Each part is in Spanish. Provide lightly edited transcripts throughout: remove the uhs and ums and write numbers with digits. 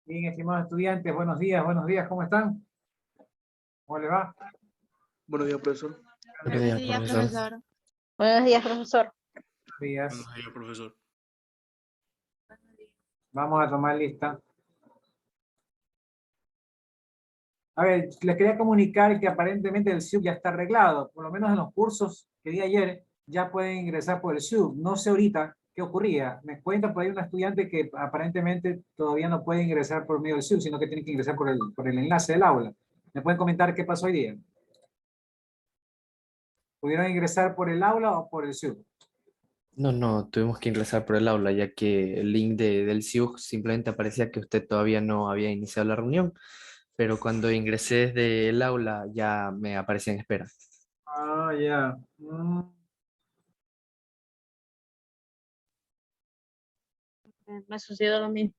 Bien, estimados estudiantes, buenos días, ¿cómo están? ¿Cómo les va? Buenos días, profesor. Buenos Buenos días, Buenos días, profesor. profesor. Buenos días, profesor. días. Buenos días, profesor. Vamos a tomar lista. A ver, les quería comunicar que aparentemente el SUB ya está arreglado. Por lo menos en los cursos que di ayer, ya pueden ingresar por el SUB. No sé ahorita qué ocurría. Me cuenta por ahí un estudiante que aparentemente todavía no puede ingresar por medio del SUB, sino que tiene que ingresar por el enlace del aula. ¿Me pueden comentar qué pasó hoy día? ¿Pudieron ingresar por el aula o por el SUB? No, tuvimos que ingresar por el aula, ya que el link del SIUG simplemente aparecía que usted todavía no había iniciado la reunión, pero cuando ingresé desde el aula ya me aparecía en espera. Ah, ya. Me sucedió lo mismo.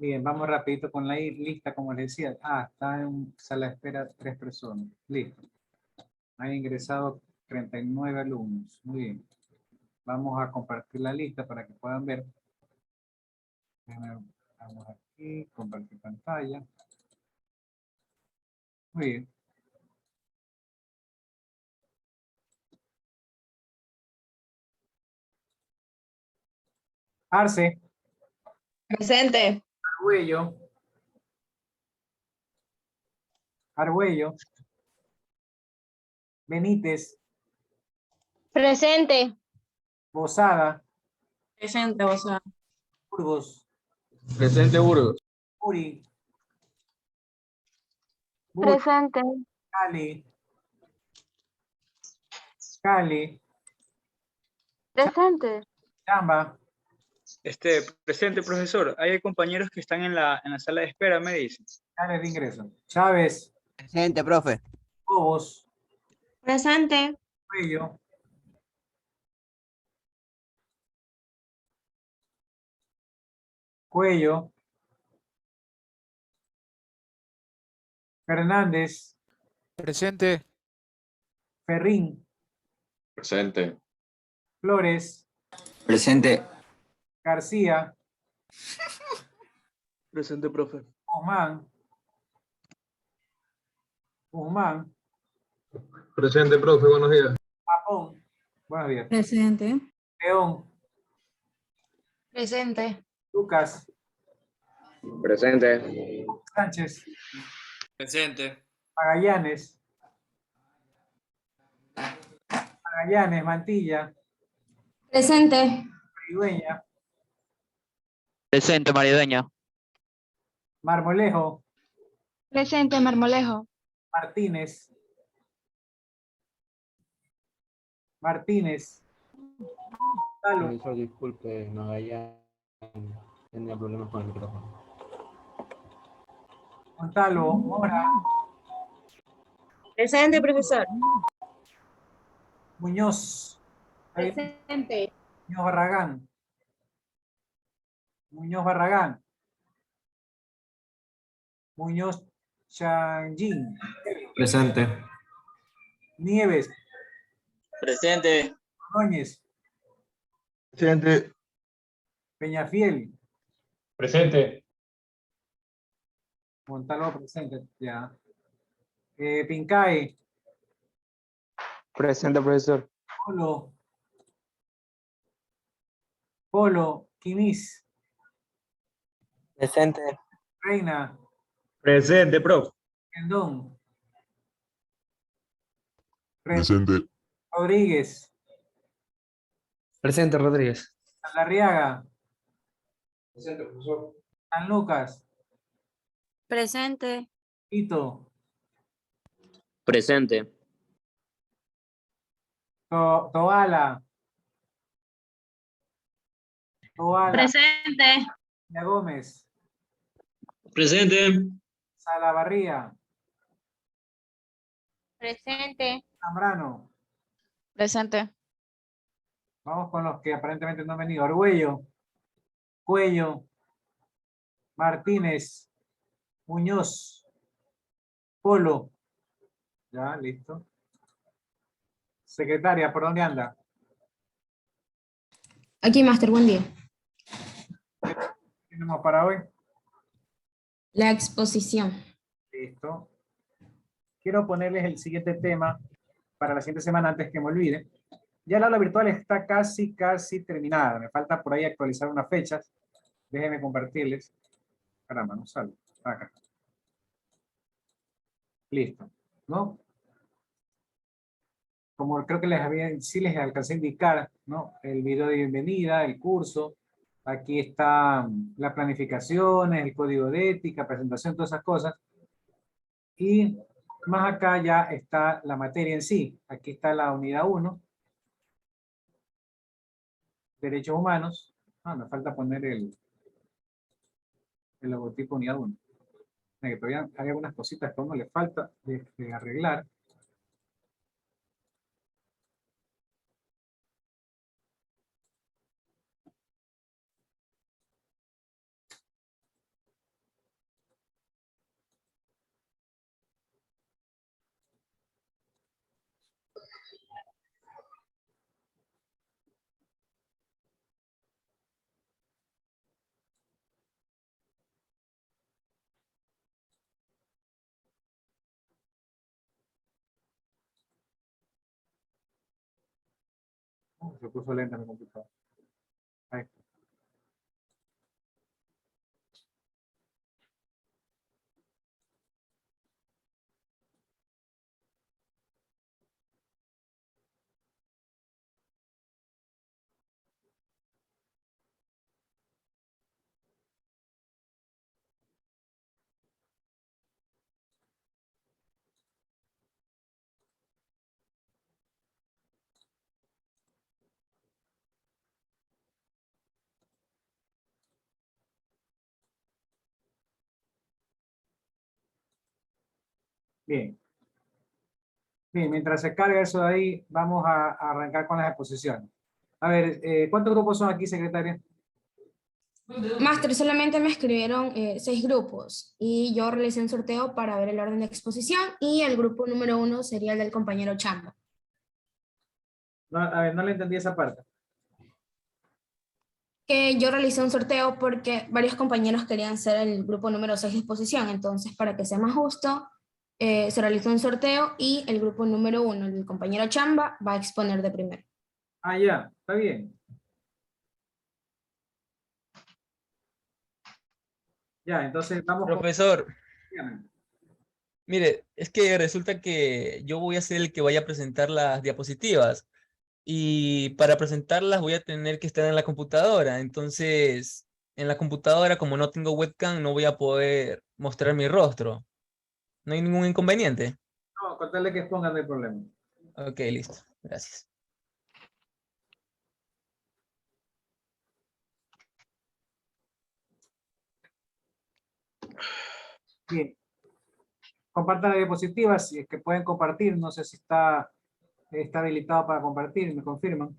Bien, vamos rapidito con la lista, como les decía. Está en sala de espera 3 personas. Listo. Han ingresado 39 alumnos. Muy bien. Vamos a compartir la lista para que puedan ver. Vamos aquí, compartir pantalla. Muy bien. Arce, Presente. Argüello, Argüello, Benítez, Presente. Bozada, Presente, o sea. Burgos, Presente, Burgos. Uri, Buri, Presente. Cali, Cali, Presente. Chamba, Presente, profesor. Hay compañeros que están en la sala de espera, me dicen. Cali de ingreso. Chávez, Presente, profe. Cobos, Presente. Cuello, Cuello, Fernández, Presente. Ferrín, Presente. Flores, Presente. García, Presente, profe. Guzmán, Guzmán, Presente, profe, buenos días. Japón, buenos días, Presente. León, Presente. Lucas, Presente. Sánchez, Presente. Magallanes, Mantilla, Presente. Maridueña, Presente, Maridueña. Marmolejo, Presente, Marmolejo. Martínez, Gonzalo, Profesor, disculpe, Magallanes tenía problemas con el micrófono. Gonzalo, Mora, Presente, profesor. Muñoz, Presente. Muñoz Barragán, Muñoz Barragán, Muñoz Changín, Presente. Nieves, Presente. Ordóñez, Presente. Peñafiel, Presente. Montalvo presente, ya. Pincay, Presente, profesor. Polo, Quimis, Presente. Reina, Presente, prof. Rendón, Presente. Rodríguez, Presente, Rodríguez. Saldarriaga, Presente, profesor. San Lucas, Presente. Quito, Presente. Toala, Presente. Villa Gómez, Presente. Salavarría, Presente. Zambrano. Presente. Vamos con los que aparentemente no han venido. Argüello, Cuello, Martínez, Muñoz, Polo. Ya, listo. Secretaria, ¿por dónde anda? Aquí, Master, buen día. ¿Qué tenemos para hoy? La exposición. Listo. Quiero ponerles el siguiente tema para la siguiente semana antes que me olvide. Ya el aula virtual está casi terminada. Me falta por ahí actualizar unas fechas. Déjenme compartirles. Caramba, no sale. Acá. Listo. ¿No? Como creo que sí les alcancé a indicar, ¿no? El video de bienvenida, el curso. Aquí está la planificación, el código de ética, presentación, todas esas cosas. Y más acá ya está la materia en sí. Aquí está la unidad 1. Derechos humanos. Me falta poner el logotipo unidad 1. Que todavía hay algunas cositas que a uno le falta de arreglar. Se puso lenta mi computadora. Ahí. Bien. Bien, mientras se carga eso de ahí, vamos a arrancar con las exposiciones. A ver, ¿cuántos grupos son aquí, secretaria? Máster, solamente me escribieron 6 grupos y yo realicé un sorteo para ver el orden de exposición y el grupo número 1 sería el del compañero Chamba. No, a ver, no le entendí esa parte. Que yo realicé un sorteo porque varios compañeros querían ser el grupo número 6 de exposición, entonces para que sea más justo, se realizó un sorteo y el grupo número 1, el del compañero Chamba, va a exponer de primero. Ah, ya, está bien. Ya, entonces vamos con... Profesor, Dígame. mire, es que resulta que yo voy a ser el que vaya a presentar las diapositivas y para presentarlas voy a tener que estar en la computadora. Entonces, en la computadora, como no tengo webcam, no voy a poder mostrar mi rostro. ¿No hay ningún inconveniente? No, contarle que expongan, no hay problema. Ok, listo. Gracias. Bien. Compartan la diapositiva, si es que pueden compartir. No sé si está habilitado para compartir, me confirman.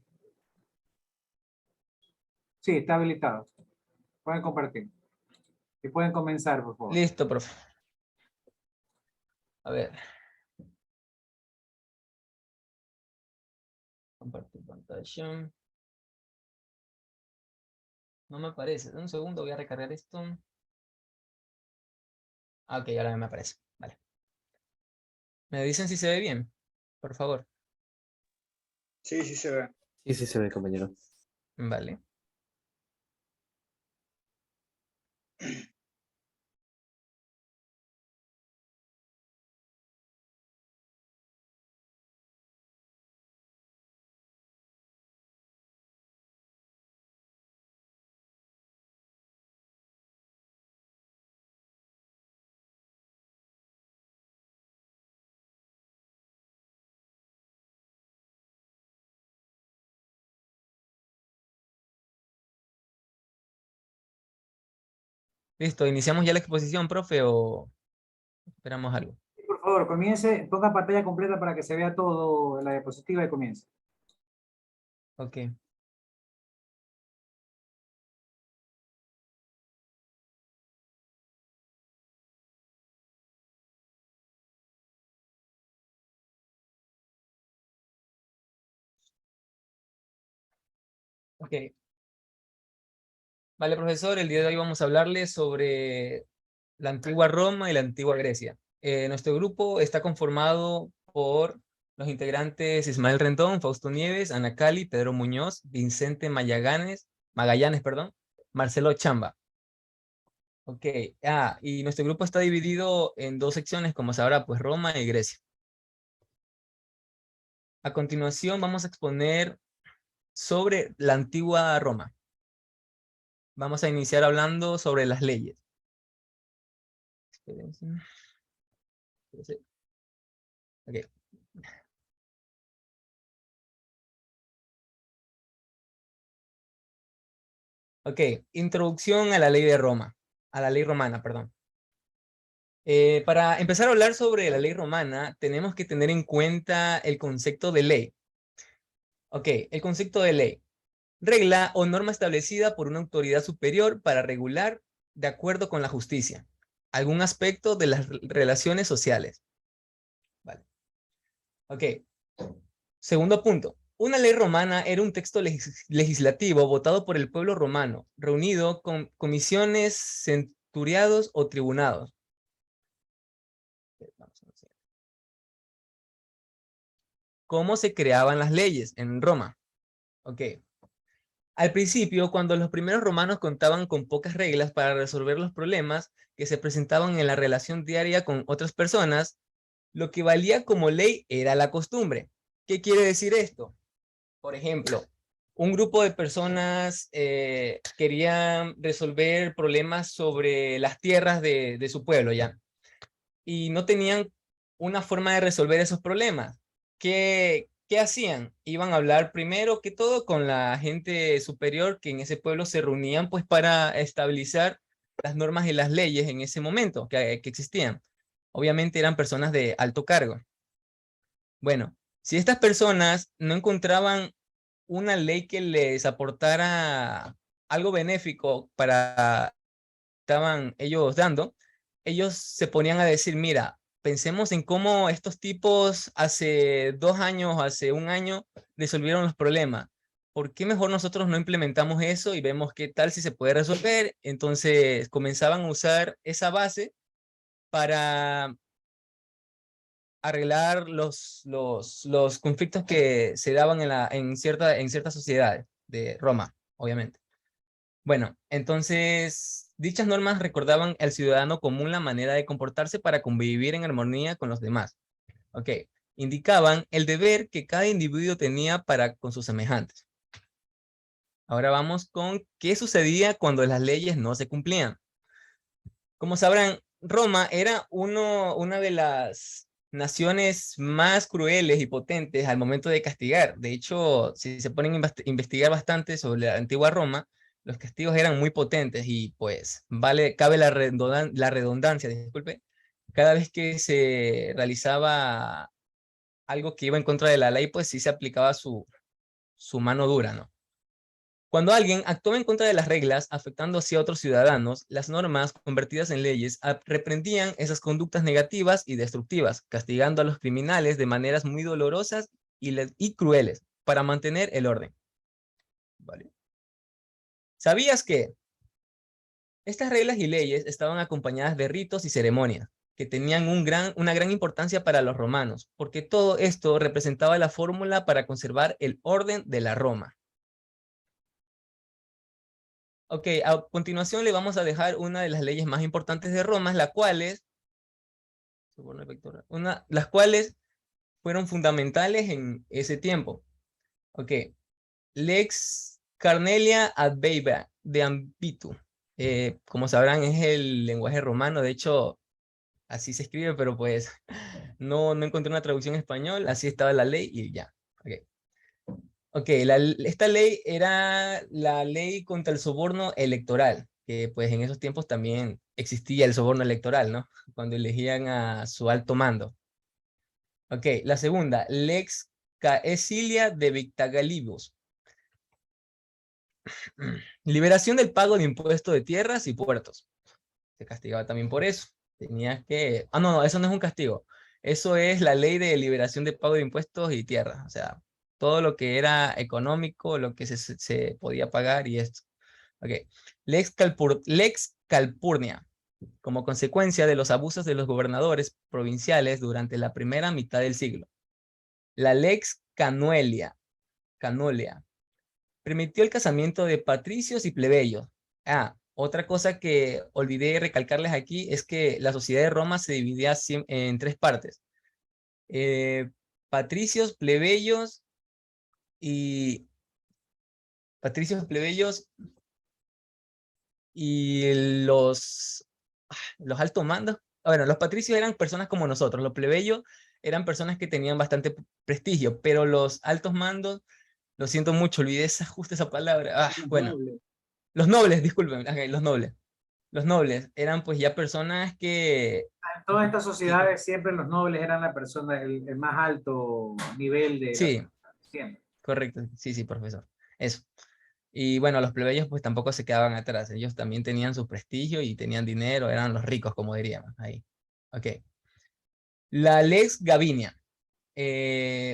Sí, está habilitado. Pueden compartir. Y pueden comenzar, por favor. Listo, profe. A ver. Compartir pantalla. No me aparece. Un segundo, voy a recargar esto. Ah, ok, ahora me aparece. Vale. ¿Me dicen si se ve bien? Por favor. Sí, sí se ve. Sí, sí se ve, compañero. Vale. Listo, ¿iniciamos ya la exposición, profe, o esperamos algo? Por favor, comience, ponga pantalla completa para que se vea todo en la diapositiva y comience. Ok. Ok. Vale, profesor, el día de hoy vamos a hablarles sobre la antigua Roma y la antigua Grecia. Nuestro grupo está conformado por los integrantes Ismael Rendón, Fausto Nieves, Ana Cali, Pedro Muñoz, Vicente Magallanes, perdón, Marcelo Chamba. Ok, y nuestro grupo está dividido en 2 secciones, como sabrá, pues Roma y Grecia. A continuación vamos a exponer sobre la antigua Roma. Vamos a iniciar hablando sobre las leyes. Espérense. Ok. Ok, introducción a la ley de Roma, a la ley romana, perdón. Para empezar a hablar sobre la ley romana, tenemos que tener en cuenta el concepto de ley. Ok, el concepto de ley. Regla o norma establecida por una autoridad superior para regular, de acuerdo con la justicia, algún aspecto de las relaciones sociales. Vale. Ok. Segundo punto. Una ley romana era un texto legislativo votado por el pueblo romano, reunido con comisiones, centuriados o tribunados. ¿Cómo se creaban las leyes en Roma? Ok. Al principio, cuando los primeros romanos contaban con pocas reglas para resolver los problemas que se presentaban en la relación diaria con otras personas, lo que valía como ley era la costumbre. ¿Qué quiere decir esto? Por ejemplo, un grupo de personas querían resolver problemas sobre las tierras de su pueblo ya, y no tenían una forma de resolver esos problemas. ¿Qué hacían? Iban a hablar primero que todo con la gente superior que en ese pueblo se reunían pues para estabilizar las normas y las leyes en ese momento que existían. Obviamente eran personas de alto cargo. Bueno, si estas personas no encontraban una ley que les aportara algo benéfico para estaban ellos dando, ellos se ponían a decir, mira, pensemos en cómo estos tipos hace 2 años, hace 1 año, resolvieron los problemas. ¿Por qué mejor nosotros no implementamos eso y vemos qué tal si se puede resolver? Entonces comenzaban a usar esa base para arreglar los conflictos que se daban en ciertas sociedades de Roma, obviamente. Bueno, entonces, dichas normas recordaban al ciudadano común la manera de comportarse para convivir en armonía con los demás. Ok, indicaban el deber que cada individuo tenía para con sus semejantes. Ahora vamos con qué sucedía cuando las leyes no se cumplían. Como sabrán, Roma era una de las naciones más crueles y potentes al momento de castigar. De hecho, si se ponen a investigar bastante sobre la antigua Roma, los castigos eran muy potentes y pues cabe la redundancia, disculpe, cada vez que se realizaba algo que iba en contra de la ley, pues sí se aplicaba su mano dura, ¿no? Cuando alguien actuaba en contra de las reglas, afectando así a otros ciudadanos, las normas convertidas en leyes reprendían esas conductas negativas y destructivas, castigando a los criminales de maneras muy dolorosas y crueles para mantener el orden. ¿Vale? ¿Sabías que estas reglas y leyes estaban acompañadas de ritos y ceremonias que tenían una gran importancia para los romanos, porque todo esto representaba la fórmula para conservar el orden de la Roma? Ok, a continuación le vamos a dejar una de las leyes más importantes de Roma, las cuales fueron fundamentales en ese tiempo. Ok, Lex Carnelia Adveiva de Ambitu. Como sabrán, es el lenguaje romano, de hecho, así se escribe, pero pues no encontré una traducción en español, así estaba la ley y ya. Ok. Ok, esta ley era la ley contra el soborno electoral, que pues en esos tiempos también existía el soborno electoral, ¿no? Cuando elegían a su alto mando. Ok, la segunda, Lex Caecilia de Victagalibus. Liberación del pago de impuestos de tierras y puertos. Se castigaba también por eso. Tenías que... Ah, no, eso no es un castigo. Eso es la ley de liberación de pago de impuestos y tierras. O sea, todo lo que era económico, lo que se podía pagar y esto. Ok. Lex Calpurnia. Como consecuencia de los abusos de los gobernadores provinciales durante la primera mitad del siglo. La Lex Canuelia. Permitió el casamiento de patricios y plebeyos. Ah, otra cosa que olvidé recalcarles aquí es que la sociedad de Roma se dividía en 3 partes. Patricios, plebeyos y... Patricios, plebeyos y los altos mandos. Bueno, los patricios eran personas como nosotros, los plebeyos eran personas que tenían bastante prestigio, pero los altos mandos, lo siento mucho, olvidé justo esa palabra. Bueno, los nobles, disculpen, los nobles. Los nobles eran pues ya personas que... En todas estas sociedades siempre los nobles eran la persona, el más alto nivel de... Sí, siempre. correcto, sí, profesor. Eso. Y bueno, los plebeyos pues tampoco se quedaban atrás, ellos también tenían su prestigio y tenían dinero, eran los ricos, como diríamos ahí. Ok. La Lex Gabinia.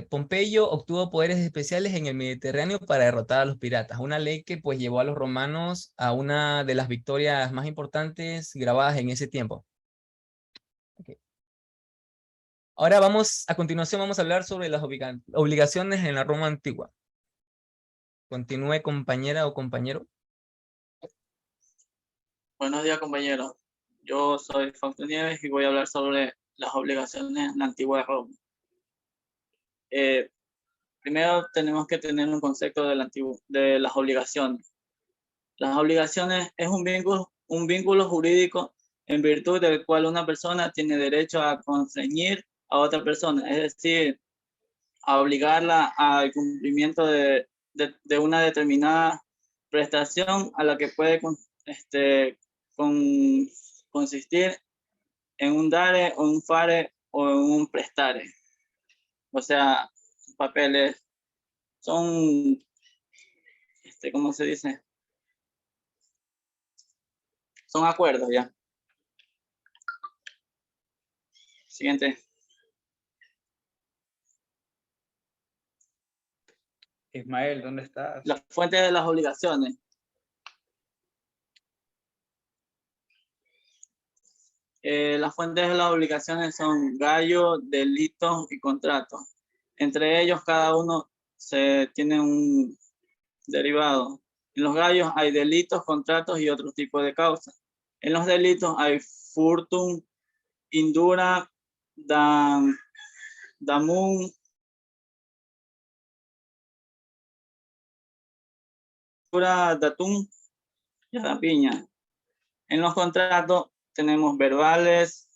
Pompeyo obtuvo poderes especiales en el Mediterráneo para derrotar a los piratas, una ley que pues llevó a los romanos a una de las victorias más importantes grabadas en ese tiempo. Okay. Ahora a continuación vamos a hablar sobre las obligaciones en la Roma antigua. Continúe, compañera o compañero. Buenos días, compañeros. Yo soy Fausto Nieves y voy a hablar sobre las obligaciones en la antigua Roma. Primero tenemos que tener un concepto de las obligaciones. Las obligaciones es un vínculo jurídico en virtud del cual una persona tiene derecho a constreñir a otra persona, es decir, a obligarla al cumplimiento de una determinada prestación a la que puede consistir en un dare o un fare o en un prestare. O sea, papeles son, ¿cómo se dice? Son acuerdos ya. Siguiente. Ismael, ¿dónde estás? Las fuentes de las obligaciones. Las fuentes de las obligaciones son gallo, delitos y contratos. Entre ellos, cada uno tiene un derivado. En los gallos hay delitos, contratos y otros tipos de causas. En los delitos hay furtum, indura, damum, datum y rapiña. En los contratos tenemos verbales.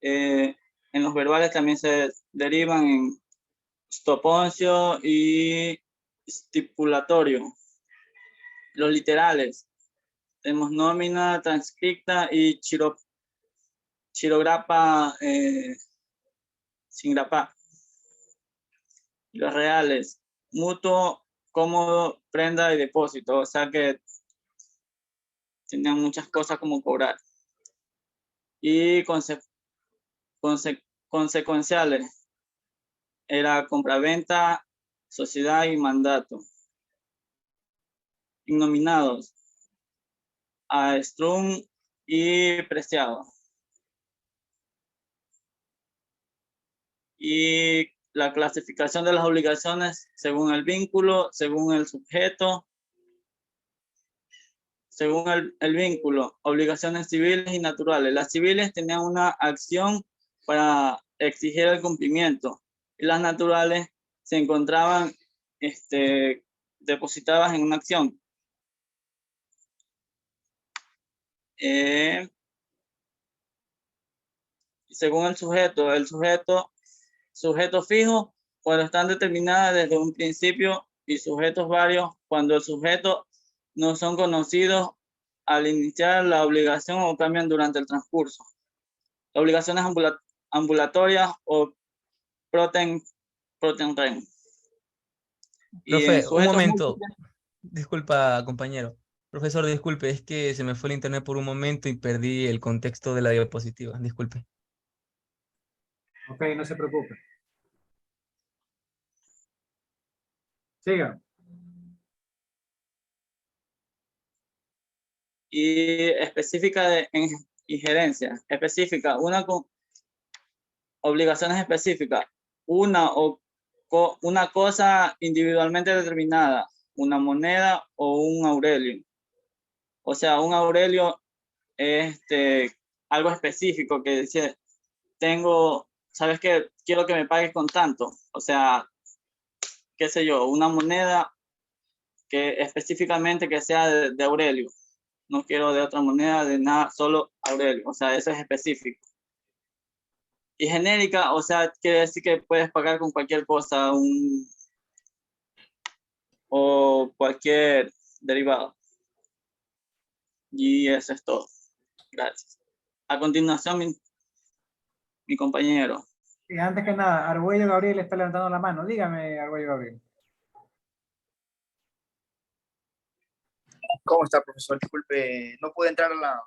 En los verbales también se derivan en stoponcio y stipulatorio. Los literales tenemos nómina, transcripta y chirograpa sin grapa. Los reales, mutuo, cómodo, prenda y depósito. O sea que tenían muchas cosas como cobrar. Y consecuenciales era compraventa, sociedad y mandato. Innominados, a strum y preciado. Y la clasificación de las obligaciones según el vínculo, según el sujeto, según el vínculo, obligaciones civiles y naturales. Las civiles tenían una acción para exigir el cumplimiento y las naturales se encontraban depositadas en una acción. Según el sujeto fijo cuando están determinadas desde un principio y sujetos varios cuando el sujeto no son conocidos al iniciar la obligación o cambian durante el transcurso. Las obligaciones ambulatorias o protem rem. Profe, un momento. Disculpa, compañero. Profesor, disculpe, es que se me fue el internet por un momento y perdí el contexto de la diapositiva. Disculpe. Ok, no se preocupe. Siga. Y específica de injerencia. Específica, con obligaciones específicas. Una cosa individualmente determinada, una moneda o un aurelio. O sea, un aurelio es algo específico que dice, sabes que quiero que me pagues con tanto. O sea, qué sé yo, una moneda que específicamente que sea de aurelio. No quiero de otra moneda, de nada, solo aurelio. O sea, eso es específico. Y genérica, o sea, quiere decir que puedes pagar con cualquier cosa o cualquier derivado. Y eso es todo. Gracias. A continuación, mi compañero. Y antes que nada, Argüello Gabriel está levantando la mano. Dígame, Argüello Gabriel. ¿Cómo está, profesor? Disculpe, no pude entrar a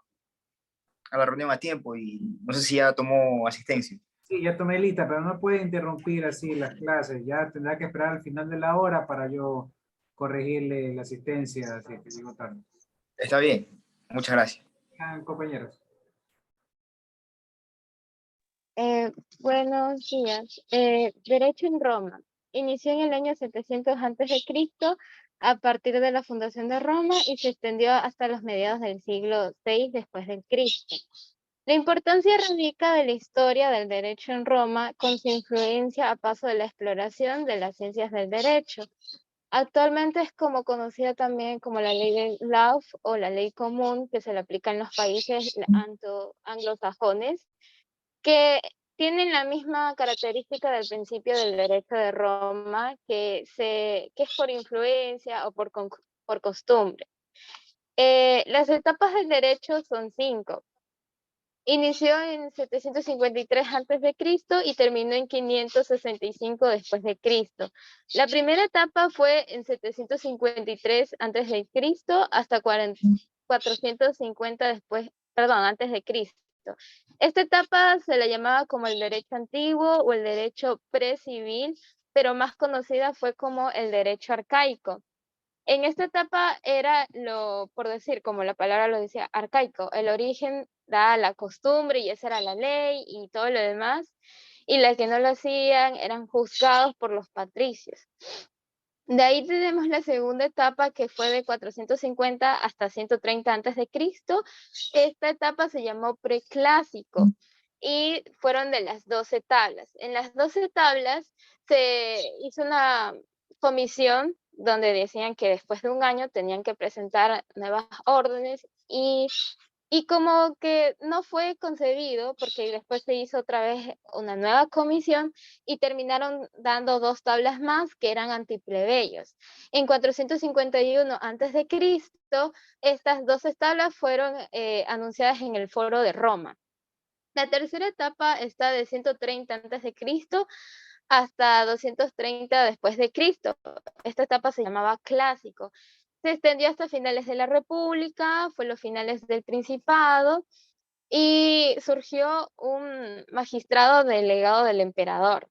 la reunión a tiempo y no sé si ya tomó asistencia. Sí, ya tomé lista, pero no puede interrumpir así las clases. Ya tendrá que esperar al final de la hora para yo corregirle la asistencia si te digo tarde. Está bien, muchas gracias. Compañeros. Buenos días. Derecho en Roma. inició en el año 700 a.C. a partir de la fundación de Roma y se extendió hasta los mediados del siglo VI después de Cristo. La importancia radica de la historia del derecho en Roma con su influencia a paso de la exploración de las ciencias del derecho. Actualmente es como conocida también como la ley de Law o la ley común que se le aplica en los países anglosajones, que tienen la misma característica del principio del derecho de Roma, que es por influencia o por costumbre. Las etapas del derecho son 5. Inició en 753 a.C. y terminó en 565 después de Cristo. La primera etapa fue en 753 a.C. hasta 450 antes de Cristo. Esta etapa se la llamaba como el derecho antiguo o el derecho precivil, pero más conocida fue como el derecho arcaico. En esta etapa era por decir, como la palabra lo decía, arcaico. El origen da la costumbre y esa era la ley y todo lo demás. Y las que no lo hacían eran juzgados por los patricios. De ahí tenemos la segunda etapa que fue de 450 hasta 130 a.C. Esta etapa se llamó preclásico y fueron de las 12 tablas. En las 12 tablas se hizo una comisión donde decían que después de un año tenían que presentar nuevas órdenes y como que no fue concebido porque después se hizo otra vez una nueva comisión y terminaron dando 2 tablas más que eran antiplebeyos. En 451 a.C., estas 12 tablas fueron anunciadas en el Foro de Roma. La tercera etapa está de 130 a.C. hasta 230 después de Cristo. Esta etapa se llamaba clásico. Se extendió hasta finales de la República, fue los finales del Principado, y surgió un magistrado delegado del emperador,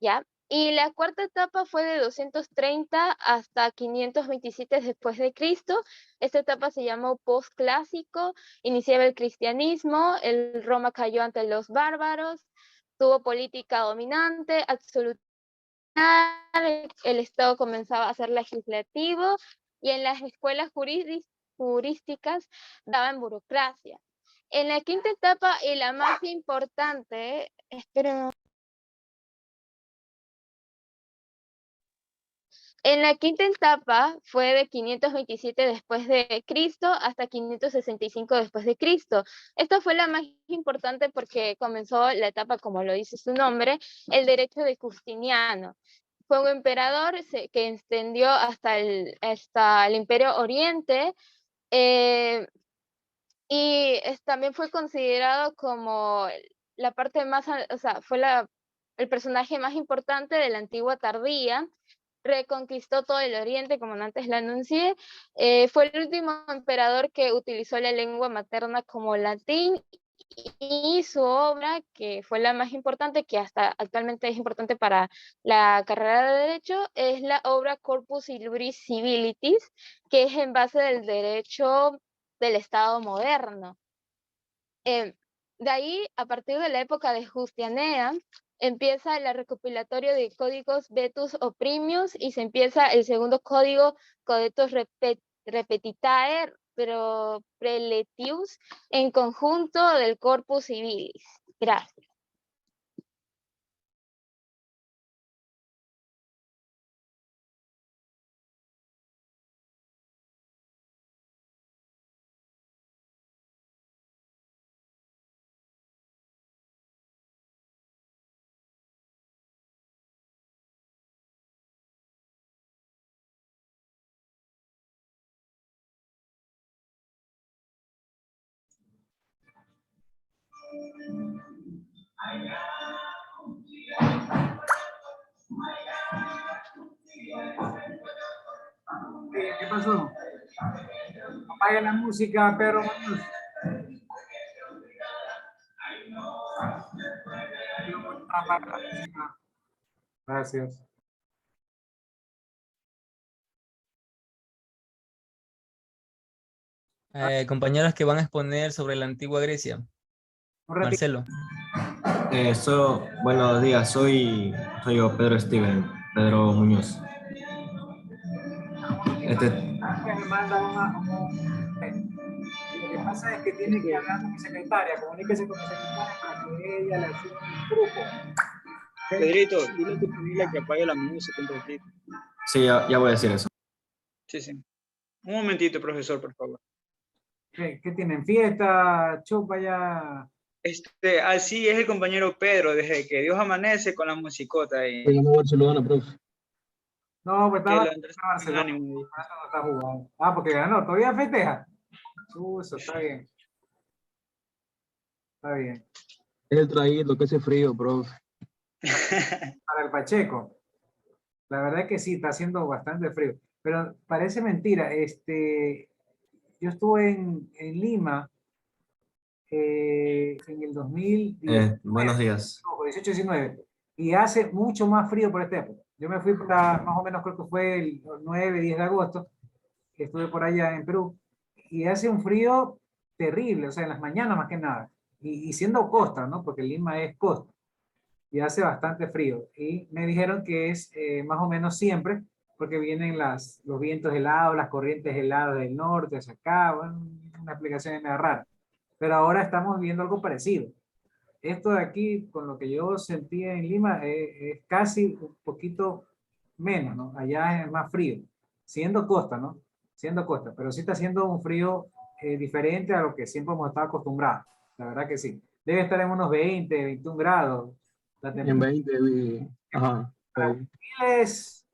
¿ya? Y la cuarta etapa fue de 230 hasta 527 después de Cristo. Esta etapa se llamó postclásico, iniciaba el cristianismo, el Roma cayó ante los bárbaros, tuvo política dominante, absoluta, el Estado comenzaba a ser legislativo y en las escuelas jurísticas daban burocracia. En la quinta etapa y la más importante, en la quinta etapa fue de 527 después de Cristo hasta 565 después de Cristo. Esta fue la más importante porque comenzó la etapa, como lo dice su nombre, el derecho de Justiniano. Fue un emperador que extendió hasta el Imperio Oriente y también fue considerado como la parte más, o sea, fue el personaje más importante de la antigua tardía. Reconquistó todo el Oriente, como antes lo anuncié. Fue el último emperador que utilizó la lengua materna como latín y su obra, que fue la más importante, que hasta actualmente es importante para la carrera de Derecho, es la obra Corpus Iuris Civilitis, que es en base del derecho del Estado moderno. De ahí, a partir de la época de Justiniano, empieza el recopilatorio de códigos Vetus Opprimius y se empieza el segundo código, Codetus Repetitae Preletius, en conjunto del Corpus Civilis. Gracias. ¿Qué pasó? Apaga la música, Pedro Muñoz. Gracias. Compañeros que van a exponer sobre la antigua Grecia. Marcelo. Buenos días, soy yo, Pedro Steven. Pedro Muñoz. Me manda lo que pasa es que tiene que hablar con mi secretaria, comuníquese con mi secretaria para que ella le asigne un grupo. Pedrito, dile a tu familia que apague la música un ratito. Sí, ya voy a decir eso. Sí, sí. Un momentito, profesor, por favor. ¿Qué tienen? ¿Fiesta? ¿Chupa ya? Así es el compañero Pedro, desde que Dios amanece con la musicota ahí. Llegamos a Barcelona, profe. No, pues estaba Que en lo Barcelona. ánimo. Por eso no está jugando. Ah, porque ganó. ¿Todavía festeja? Eso está bien. Está bien. Es el traído, que hace frío, profe. Para el Pacheco. La verdad es que sí, está haciendo bastante frío. Pero parece mentira. Yo estuve en Lima en el 2010. Buenos días. 18-19. Y hace mucho más frío por esta época. Yo me fui para más o menos, creo que fue el 9-10 de agosto. Estuve por allá en Perú. Y hace un frío terrible, o sea, en las mañanas más que nada. Y siendo costa, ¿no? Porque Lima es costa. Y hace bastante frío. Y me dijeron que es más o menos siempre, porque vienen los vientos helados, las corrientes heladas del norte, hacia acá. Bueno, una explicación medio rara. Pero ahora estamos viendo algo parecido. Esto de aquí, con lo que yo sentía en Lima, es casi un poquito menos, ¿no? Allá es más frío, siendo costa, ¿no? Siendo costa, pero sí está haciendo un frío diferente a lo que siempre hemos estado acostumbrados. La verdad que sí. Debe estar en unos 20, 21 grados. La En temperatura 20, ajá. es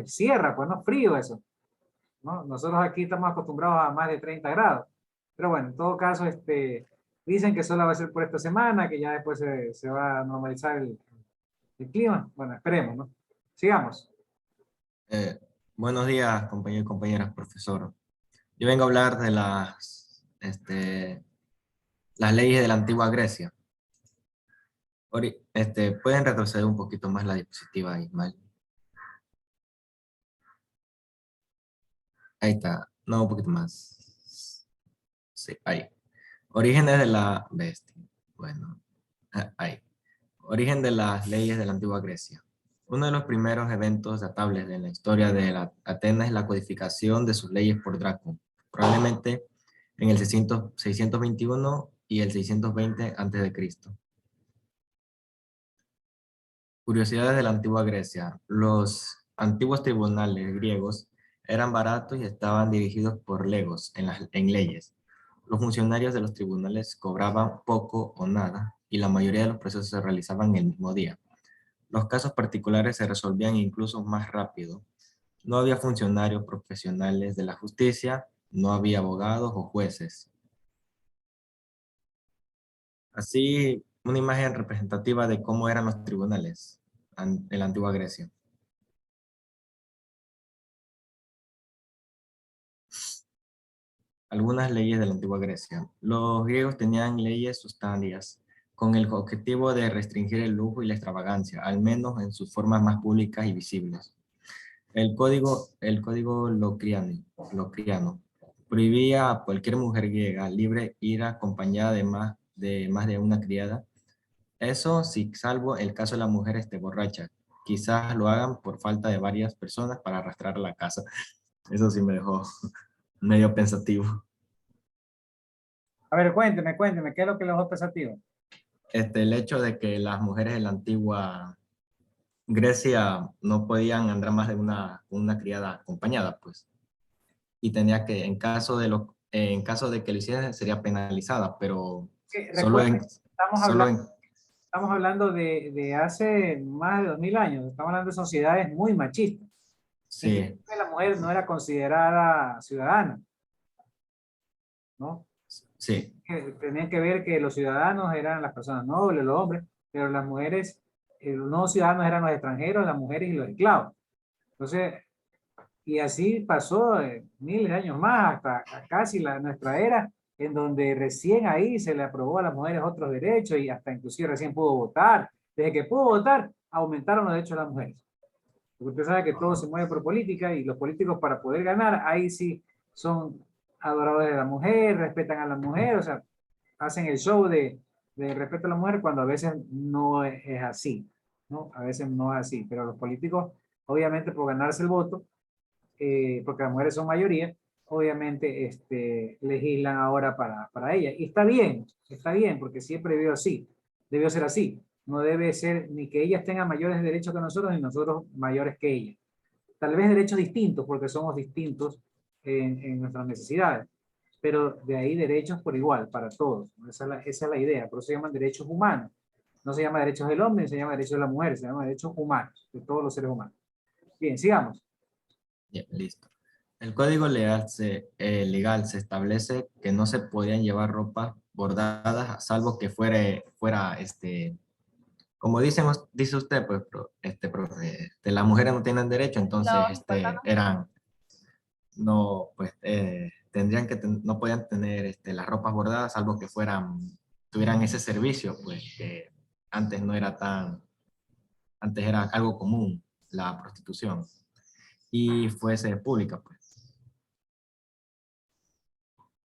sierra, pues no frío eso, ¿no? Nosotros aquí estamos acostumbrados a más de 30 grados. Pero bueno, en todo caso, dicen que solo va a ser por esta semana, que ya después se va a normalizar el clima. Bueno, esperemos, ¿no? Sigamos. Buenos días, compañeros y compañeras, profesor. Yo vengo a hablar de las leyes de la antigua Grecia. ¿Pueden retroceder un poquito más la diapositiva, Ismael? Ahí está. No, un poquito más. Sí, ahí. Orígenes de la bestia. Bueno, ahí. Origen de las leyes de la antigua Grecia. Uno de los primeros eventos datables de la historia de Atenas es la codificación de sus leyes por Drácula, probablemente en el 621 y el 620 a.C. Curiosidades de la antigua Grecia. Los antiguos tribunales griegos eran baratos y estaban dirigidos por legos en leyes. Los funcionarios de los tribunales cobraban poco o nada y la mayoría de los procesos se realizaban el mismo día. Los casos particulares se resolvían incluso más rápido. No había funcionarios profesionales de la justicia, no había abogados o jueces. Así, una imagen representativa de cómo eran los tribunales en la antigua Grecia. Algunas leyes de la antigua Grecia. Los griegos tenían leyes sustanarias con el objetivo de restringir el lujo y la extravagancia, al menos en sus formas más públicas y visibles. El código Locriano prohibía a cualquier mujer griega libre ir acompañada de más de una criada. Eso sí, salvo el caso de la mujer esté borracha. Quizás lo hagan por falta de varias personas para arrastrar a la casa. Eso sí me dejó medio pensativo. A ver, cuénteme, ¿qué es lo que les dejó pensativo? El hecho de que las mujeres en la antigua Grecia no podían andar más de una criada acompañada, pues. Y tenía que, en caso de que lo hicieran, sería penalizada, pero Estamos hablando de hace más de 2000 años, estamos hablando de sociedades muy machistas. Sí. La mujer no era considerada ciudadana, ¿no? Sí. Tenían que ver que los ciudadanos eran las personas nobles, los hombres, pero las mujeres, los no ciudadanos eran los extranjeros, las mujeres y los esclavos. Entonces, y así pasó miles de años más, hasta casi nuestra era, en donde recién ahí se le aprobó a las mujeres otros derechos y hasta inclusive recién pudo votar. Desde que pudo votar, aumentaron los derechos de las mujeres. Porque usted sabe que todo se mueve por política y los políticos para poder ganar, ahí sí son adoradores de la mujer, respetan a la mujer, o sea, hacen el show de respeto a la mujer cuando a veces no es así. ¿no? A veces no es así, pero los políticos, obviamente por ganarse el voto, porque las mujeres son mayoría, obviamente legislan ahora para ellas. Y está bien, porque siempre debió ser así. No debe ser ni que ellas tengan mayores derechos que nosotros, ni nosotros mayores que ellas. Tal vez derechos distintos, porque somos distintos en nuestras necesidades, pero de ahí derechos por igual, para todos. Esa es la idea, por eso se llaman derechos humanos. No se llama derechos del hombre, se llama derechos de la mujer, se llama derechos humanos, de todos los seres humanos. Bien, sigamos. Ya, listo. El código legal se establece que no se podían llevar ropas bordadas, salvo que fuera como dice usted, pues, las mujeres no tienen derecho, entonces, no, pues, no podían tener, las ropas bordadas, salvo que tuvieran ese servicio, pues, que antes no era antes era algo común, la prostitución, y fuese pública, pues.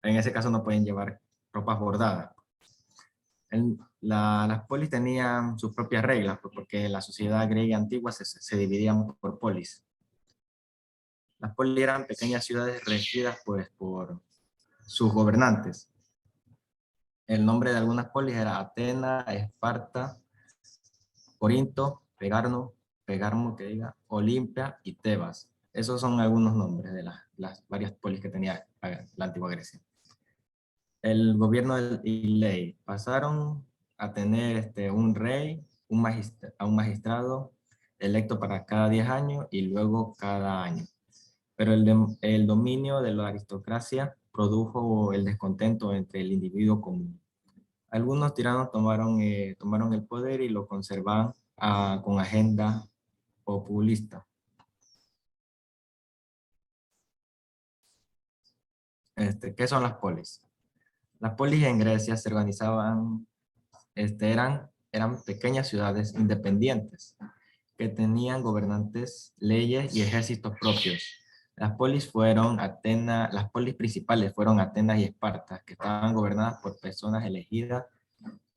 En ese caso no pueden llevar ropas bordadas. Las polis tenían sus propias reglas, pues, porque la sociedad griega antigua se dividían por polis. Las polis eran pequeñas ciudades regidas, pues, por sus gobernantes. El nombre de algunas polis era Atenas, Esparta, Corinto, Pegarmo, Olimpia y Tebas. Esos son algunos nombres de las varias polis que tenía la antigua Grecia. El gobierno y ley pasaron a tener un rey, un magistrado electo para cada 10 años y luego cada año. Pero el dominio de la aristocracia produjo el descontento entre el individuo común. Algunos tiranos tomaron el poder y lo conservaban con agenda populista. ¿Qué son las polis? Las polis en Grecia se organizaban, eran pequeñas ciudades independientes que tenían gobernantes, leyes y ejércitos propios. Las polis principales fueron Atenas y Esparta, que estaban gobernadas por personas elegidas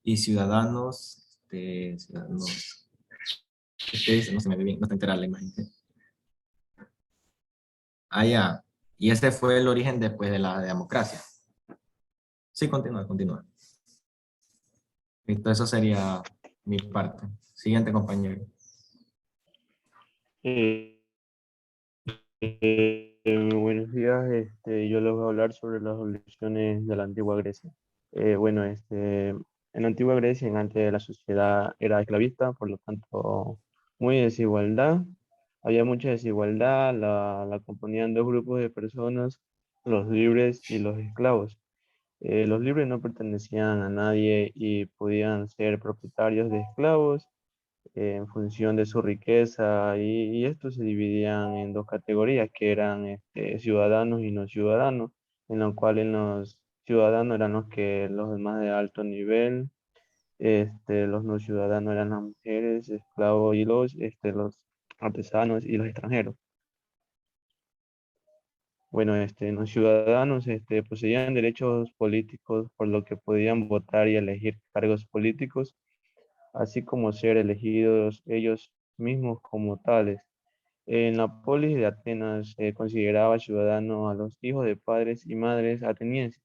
y ciudadanos, no se me ve bien, no está enterada la imagen. Ya. Y ese fue el origen después de la democracia. Sí, continúa. Listo, eso sería mi parte. Siguiente, compañero. Buenos días, yo les voy a hablar sobre las obligaciones de la antigua Grecia. Bueno, en la antigua Grecia, antes la sociedad era esclavista, por lo tanto, muy desigualdad. Había mucha desigualdad, la componían dos grupos de personas, los libres y los esclavos. Los libres no pertenecían a nadie y podían ser propietarios de esclavos en función de su riqueza y estos se dividían en dos categorías que eran ciudadanos y no ciudadanos, en los cuales los ciudadanos eran los más de alto nivel, los no ciudadanos eran las mujeres, esclavos y los artesanos y los extranjeros. Bueno, los ciudadanos poseían derechos políticos por lo que podían votar y elegir cargos políticos, así como ser elegidos ellos mismos como tales. En la polis de Atenas se consideraba ciudadano a los hijos de padres y madres atenienses.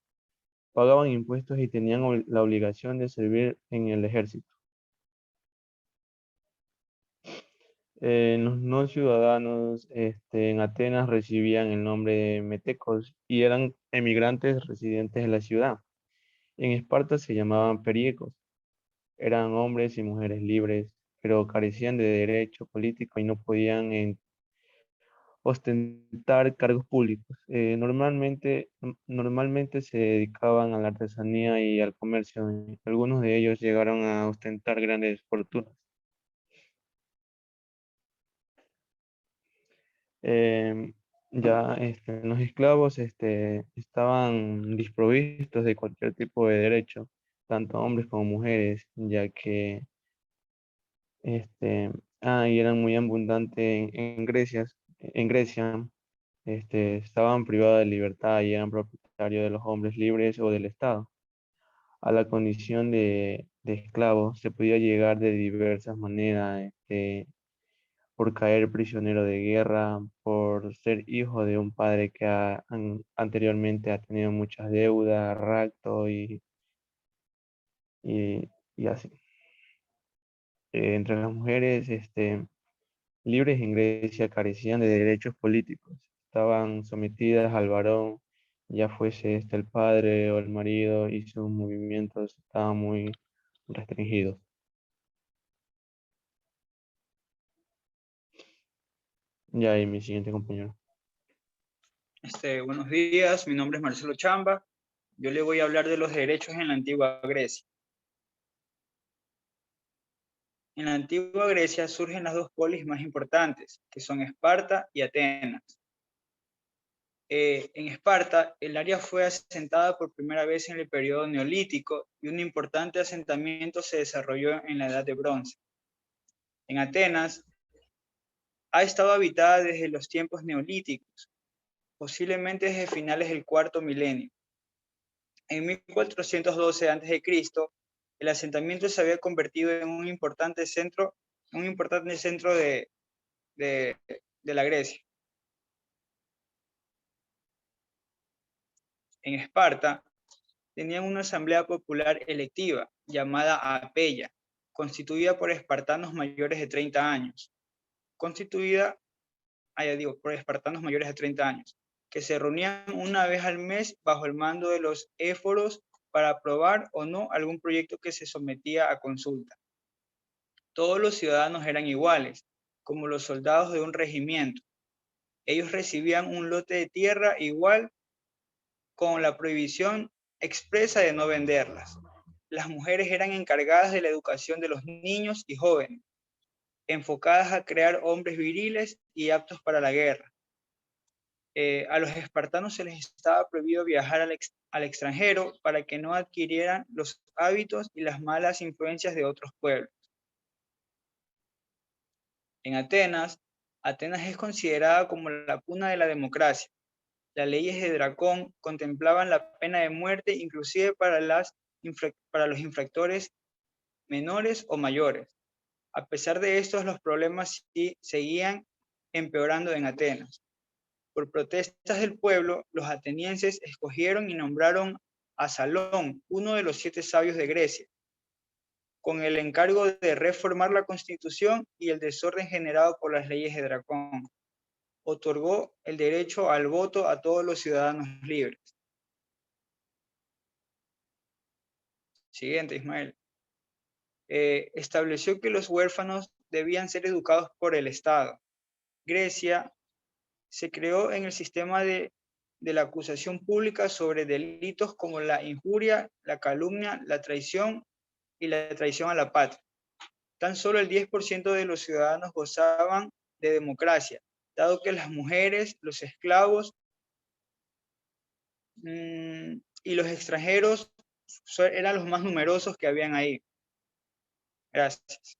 Pagaban impuestos y tenían la obligación de servir en el ejército. Los no ciudadanos en Atenas recibían el nombre de metecos y eran emigrantes residentes en la ciudad. En Esparta se llamaban periecos. Eran hombres y mujeres libres, pero carecían de derecho político y no podían ostentar cargos públicos. Normalmente se dedicaban a la artesanía y al comercio. Algunos de ellos llegaron a ostentar grandes fortunas. Los esclavos estaban desprovistos de cualquier tipo de derecho, tanto hombres como mujeres, ya que y eran muy abundantes en Grecia, estaban privados de libertad y eran propietarios de los hombres libres o del Estado, a la condición de esclavos, se podía llegar de diversas maneras, por caer prisionero de guerra, por ser hijo de un padre que anteriormente ha tenido muchas deudas, rapto y así. Entre las mujeres libres en Grecia carecían de derechos políticos, estaban sometidas al varón, ya fuese el padre o el marido, y sus movimientos estaban muy restringidos. Ya, y mi siguiente compañero. Buenos días, mi nombre es Marcelo Chamba. Yo le voy a hablar de los derechos en la antigua Grecia. En la antigua Grecia surgen las dos polis más importantes, que son Esparta y Atenas. En Esparta, el área fue asentada por primera vez en el periodo neolítico y un importante asentamiento se desarrolló en la Edad de Bronce. En Atenas, ha estado habitada desde los tiempos neolíticos, posiblemente desde finales del cuarto milenio. En 1412 a.C., el asentamiento se había convertido en un importante centro de la Grecia. En Esparta, tenían una asamblea popular electiva llamada Apeya, constituida por espartanos mayores de 30 años. Que se reunían una vez al mes bajo el mando de los éforos para aprobar o no algún proyecto que se sometía a consulta. Todos los ciudadanos eran iguales, como los soldados de un regimiento. Ellos recibían un lote de tierra igual, con la prohibición expresa de no venderlas. Las mujeres eran encargadas de la educación de los niños y jóvenes, enfocadas a crear hombres viriles y aptos para la guerra. A los espartanos se les estaba prohibido viajar al extranjero para que no adquirieran los hábitos y las malas influencias de otros pueblos. En Atenas es considerada como la cuna de la democracia. Las leyes de Dracón contemplaban la pena de muerte inclusive para los infractores menores o mayores. A pesar de esto, los problemas sí seguían empeorando en Atenas. Por protestas del pueblo, los atenienses escogieron y nombraron a Salón, uno de los 7 sabios de Grecia, con el encargo de reformar la constitución y el desorden generado por las leyes de Dracón. Otorgó el derecho al voto a todos los ciudadanos libres. Siguiente, Ismael. Estableció que los huérfanos debían ser educados por el Estado. Grecia se creó en el sistema de la acusación pública sobre delitos como la injuria, la calumnia, la traición y la traición a la patria. Tan solo el 10% de los ciudadanos gozaban de democracia, dado que las mujeres, los esclavos y los extranjeros eran los más numerosos que habían ahí. Gracias.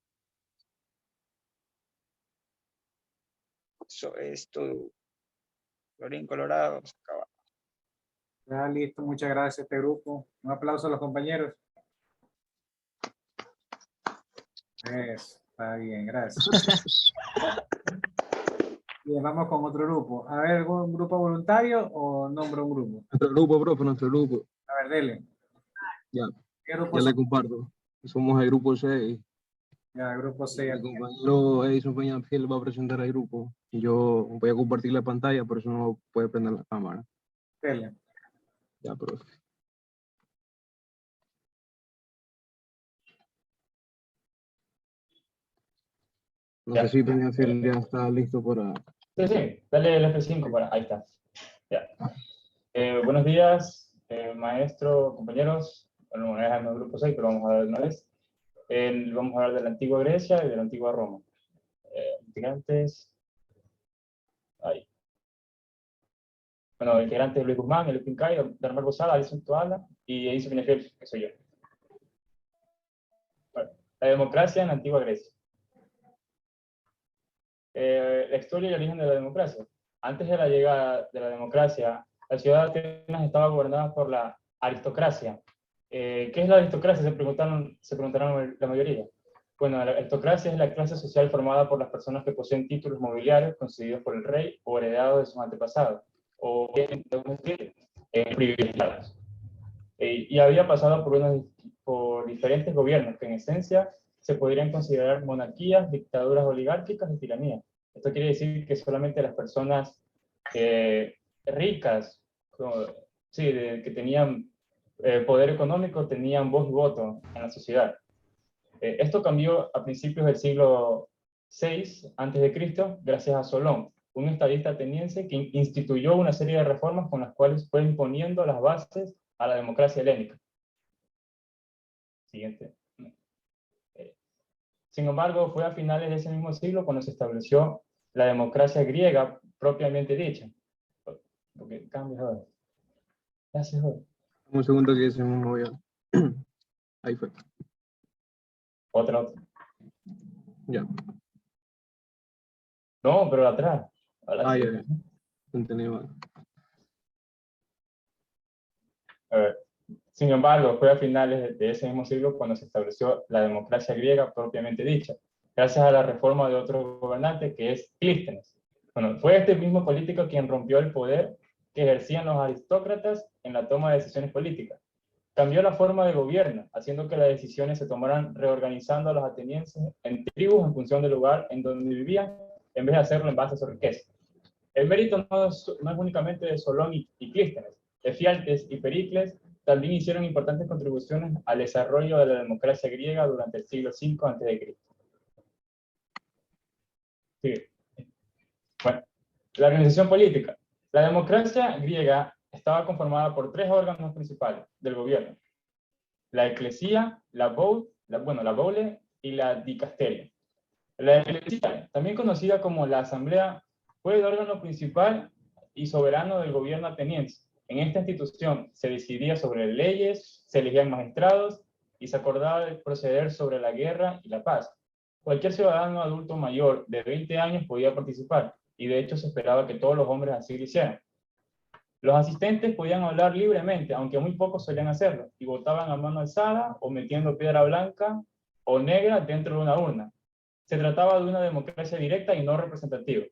Eso es todo. Colorín colorado, se acaba. Ya listo, muchas gracias a este grupo. Un aplauso a los compañeros. Eso, está bien, gracias. Bien, vamos con otro grupo. A ver, ¿un grupo voluntario o nombro un grupo? Nuestro grupo, profe, nuestro grupo. A ver, dele. Ya, ¿Qué grupo ya son? le comparto. Somos el grupo 6. Ya, grupo 6. El compañero Edison Peñafiel va a presentar al grupo. Yo voy a compartir la pantalla, por eso no puede prender la cámara. Dele. Ya, profe. No sé si Peñafiel ya está listo para... Sí, dale el F5 para... Ahí está. Ya. Buenos días, maestro, compañeros. Bueno, no es el grupo 6, pero vamos a ver una vez. Vamos a hablar de la antigua Grecia y de la antigua Roma. Integrantes. Ahí. Bueno, integrantes Luis Guzmán, Eloy Pincay, Darmar Bozada, Alison Toala y Edison Peñafiel, que soy yo. Bueno, la democracia en la antigua Grecia. La historia y el origen de la democracia. Antes de la llegada de la democracia, la ciudad de Atenas estaba gobernada por la aristocracia. ¿Qué es la aristocracia? Se preguntaron la mayoría. Bueno, la aristocracia es la clase social formada por las personas que poseen títulos mobiliarios concedidos por el rey o heredados de sus antepasados, o bien, privilegiados. Y había pasado por diferentes gobiernos que en esencia se podrían considerar monarquías, dictaduras oligárquicas y tiranías. Esto quiere decir que solamente las personas ricas, sí, que tenían poder económico, tenían voz y voto en la sociedad. Esto cambió a principios del siglo VI a.C., gracias a Solón, un estadista ateniense que instituyó una serie de reformas con las cuales fue imponiendo las bases a la democracia helénica. Siguiente. Sin embargo, fue a finales de ese mismo siglo cuando se estableció la democracia griega propiamente dicha. Porque cambia ahora. Gracias, ahora. Un segundo que se me movió. Ahí fue. Otra. Ya. No, pero atrás. Ah, ya. Entendí mal. A ver. Sin embargo, fue a finales de ese mismo siglo cuando se estableció la democracia griega propiamente dicha, gracias a la reforma de otro gobernante que es Clístenes. Bueno, fue este mismo político quien rompió el poder que ejercían los aristócratas en la toma de decisiones políticas. Cambió la forma de gobierno, haciendo que las decisiones se tomaran reorganizando a los atenienses en tribus en función del lugar en donde vivían, en vez de hacerlo en base a su riqueza. El mérito no es únicamente de Solón y Clístenes. Efialtes y Pericles también hicieron importantes contribuciones al desarrollo de la democracia griega durante el siglo V a.C. Sí. Bueno, la organización política. La democracia griega estaba conformada por 3 órganos principales del gobierno: la eclesía, la boule y la dicasteria. La eclesía, también conocida como la asamblea, fue el órgano principal y soberano del gobierno ateniense. En esta institución se decidía sobre leyes, se elegían magistrados y se acordaba el proceder sobre la guerra y la paz. Cualquier ciudadano adulto mayor de 20 años podía participar, y de hecho se esperaba que todos los hombres así lo hicieran. Los asistentes podían hablar libremente, aunque muy pocos solían hacerlo, y votaban a mano alzada o metiendo piedra blanca o negra dentro de una urna. Se trataba de una democracia directa y no representativa.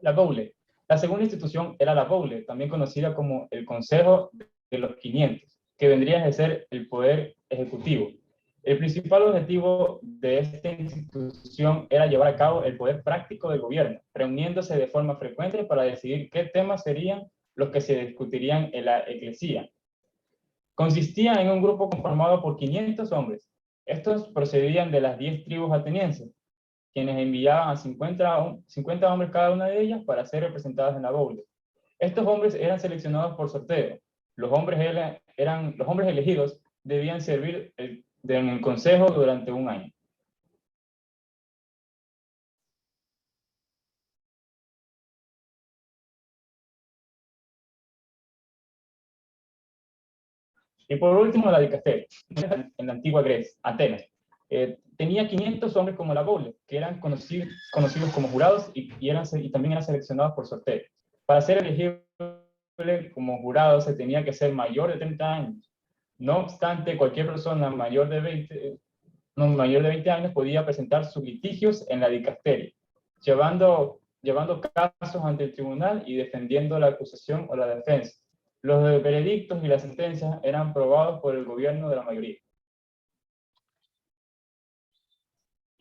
La boule. La segunda institución era la boule, también conocida como el Consejo de los 500, que vendría a ser el poder ejecutivo. El principal objetivo de esta institución era llevar a cabo el poder práctico del gobierno, reuniéndose de forma frecuente para decidir qué temas serían los que se discutirían en la eclesía. Consistía en un grupo conformado por 500 hombres. Estos procedían de las 10 tribus atenienses, quienes enviaban a 50 hombres cada una de ellas para ser representadas en la boule. Estos hombres eran seleccionados por sorteo. Los hombres elegidos debían servir en el consejo durante un año. Y por último, la dicasteria, en la antigua Grecia, Atenas. Tenía 500 hombres como la boule, que eran conocidos como jurados y también eran seleccionados por sorteo. Para ser elegible como jurado se tenía que ser mayor de 30 años. No obstante, cualquier persona mayor de 20 años podía presentar sus litigios en la dicasteria, llevando casos ante el tribunal y defendiendo la acusación o la defensa. Los veredictos y las sentencias eran probados por el gobierno de la mayoría.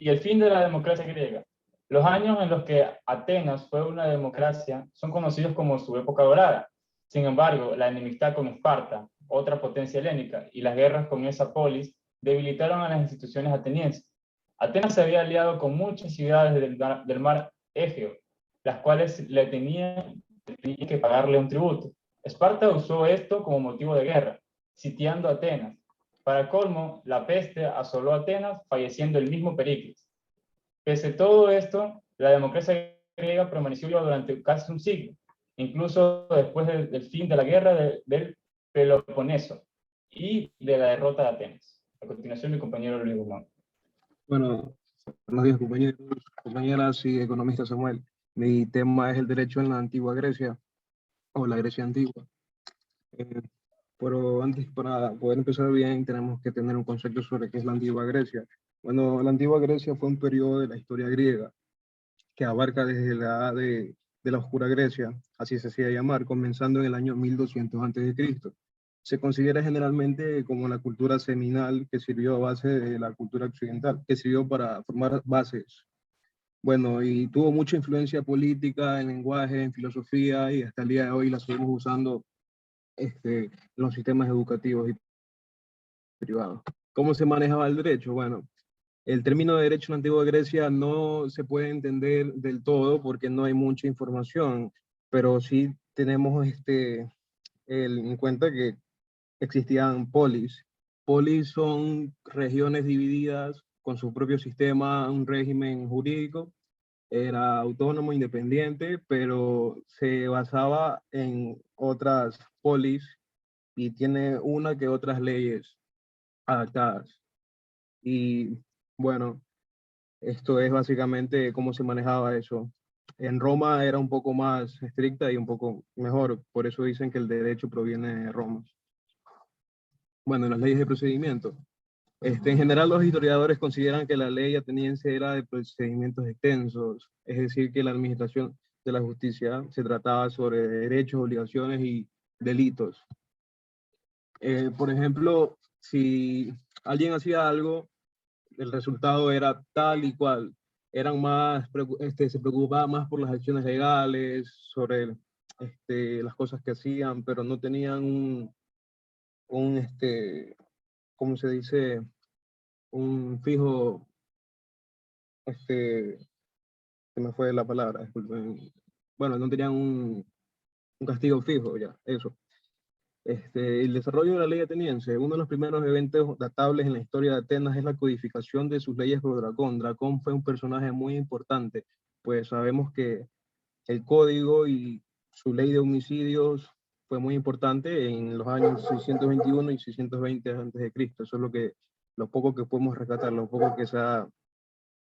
Y el fin de la democracia griega. Los años en los que Atenas fue una democracia son conocidos como su época dorada. Sin embargo, la enemistad con Esparta, otra potencia helénica, y las guerras con esa polis debilitaron a las instituciones atenienses. Atenas se había aliado con muchas ciudades del mar Egeo, las cuales le tenían que pagarle un tributo. Esparta usó esto como motivo de guerra, sitiando a Atenas. Para colmo, la peste asoló a Atenas, falleciendo el mismo Pericles. Pese a todo esto, la democracia griega permaneció viva durante casi un siglo, incluso después del fin de la guerra del Peloponeso y de la derrota de Atenas. A continuación, mi compañero Luis Guzmán. Bueno, buenos días, compañeros, compañeras y economista Samuel. Mi tema es el derecho en la antigua Grecia, o la Grecia antigua. Eh, pero antes, para poder empezar bien, tenemos que tener un concepto sobre qué es la antigua Grecia. Bueno, la antigua Grecia fue un periodo de la historia griega que abarca desde la edad de la oscura Grecia, así se hacía llamar, comenzando en el año 1200 a.C. Se considera generalmente como la cultura seminal que sirvió a base de la cultura occidental, que sirvió para formar bases. Bueno, y tuvo mucha influencia política, en lenguaje, en filosofía, y hasta el día de hoy la seguimos usando en los sistemas educativos y privados. ¿Cómo se manejaba el derecho? Bueno, el término de derecho en la antigua Grecia no se puede entender del todo porque no hay mucha información, pero sí tenemos en cuenta que existían polis. Polis son regiones divididas con su propio sistema, un régimen jurídico. Era autónomo, independiente, pero se basaba en otras polis y tiene una que otras leyes adaptadas. Y bueno, esto es básicamente cómo se manejaba eso. En Roma era un poco más estricta y un poco mejor, por eso dicen que el derecho proviene de Roma. Bueno, las leyes de procedimiento. En general, los historiadores consideran que la ley ateniense era de procedimientos extensos, es decir, que la administración de la justicia se trataba sobre derechos, obligaciones y delitos. Por ejemplo, si alguien hacía algo, el resultado era tal y cual. Eran más, se preocupaban más por las acciones legales, sobre las cosas que hacían, pero no tenían un ¿cómo se dice? Un fijo, se me fue la palabra, disculpen. Bueno, no tenían un castigo fijo, ya, eso. El desarrollo de la ley ateniense, uno de los primeros eventos datables en la historia de Atenas es la codificación de sus leyes por Dracón. Dracón fue un personaje muy importante, pues sabemos que el código y su ley de homicidios fue muy importante en los años 621 y 620 a.C. Eso es lo poco que podemos rescatar, lo poco que se ha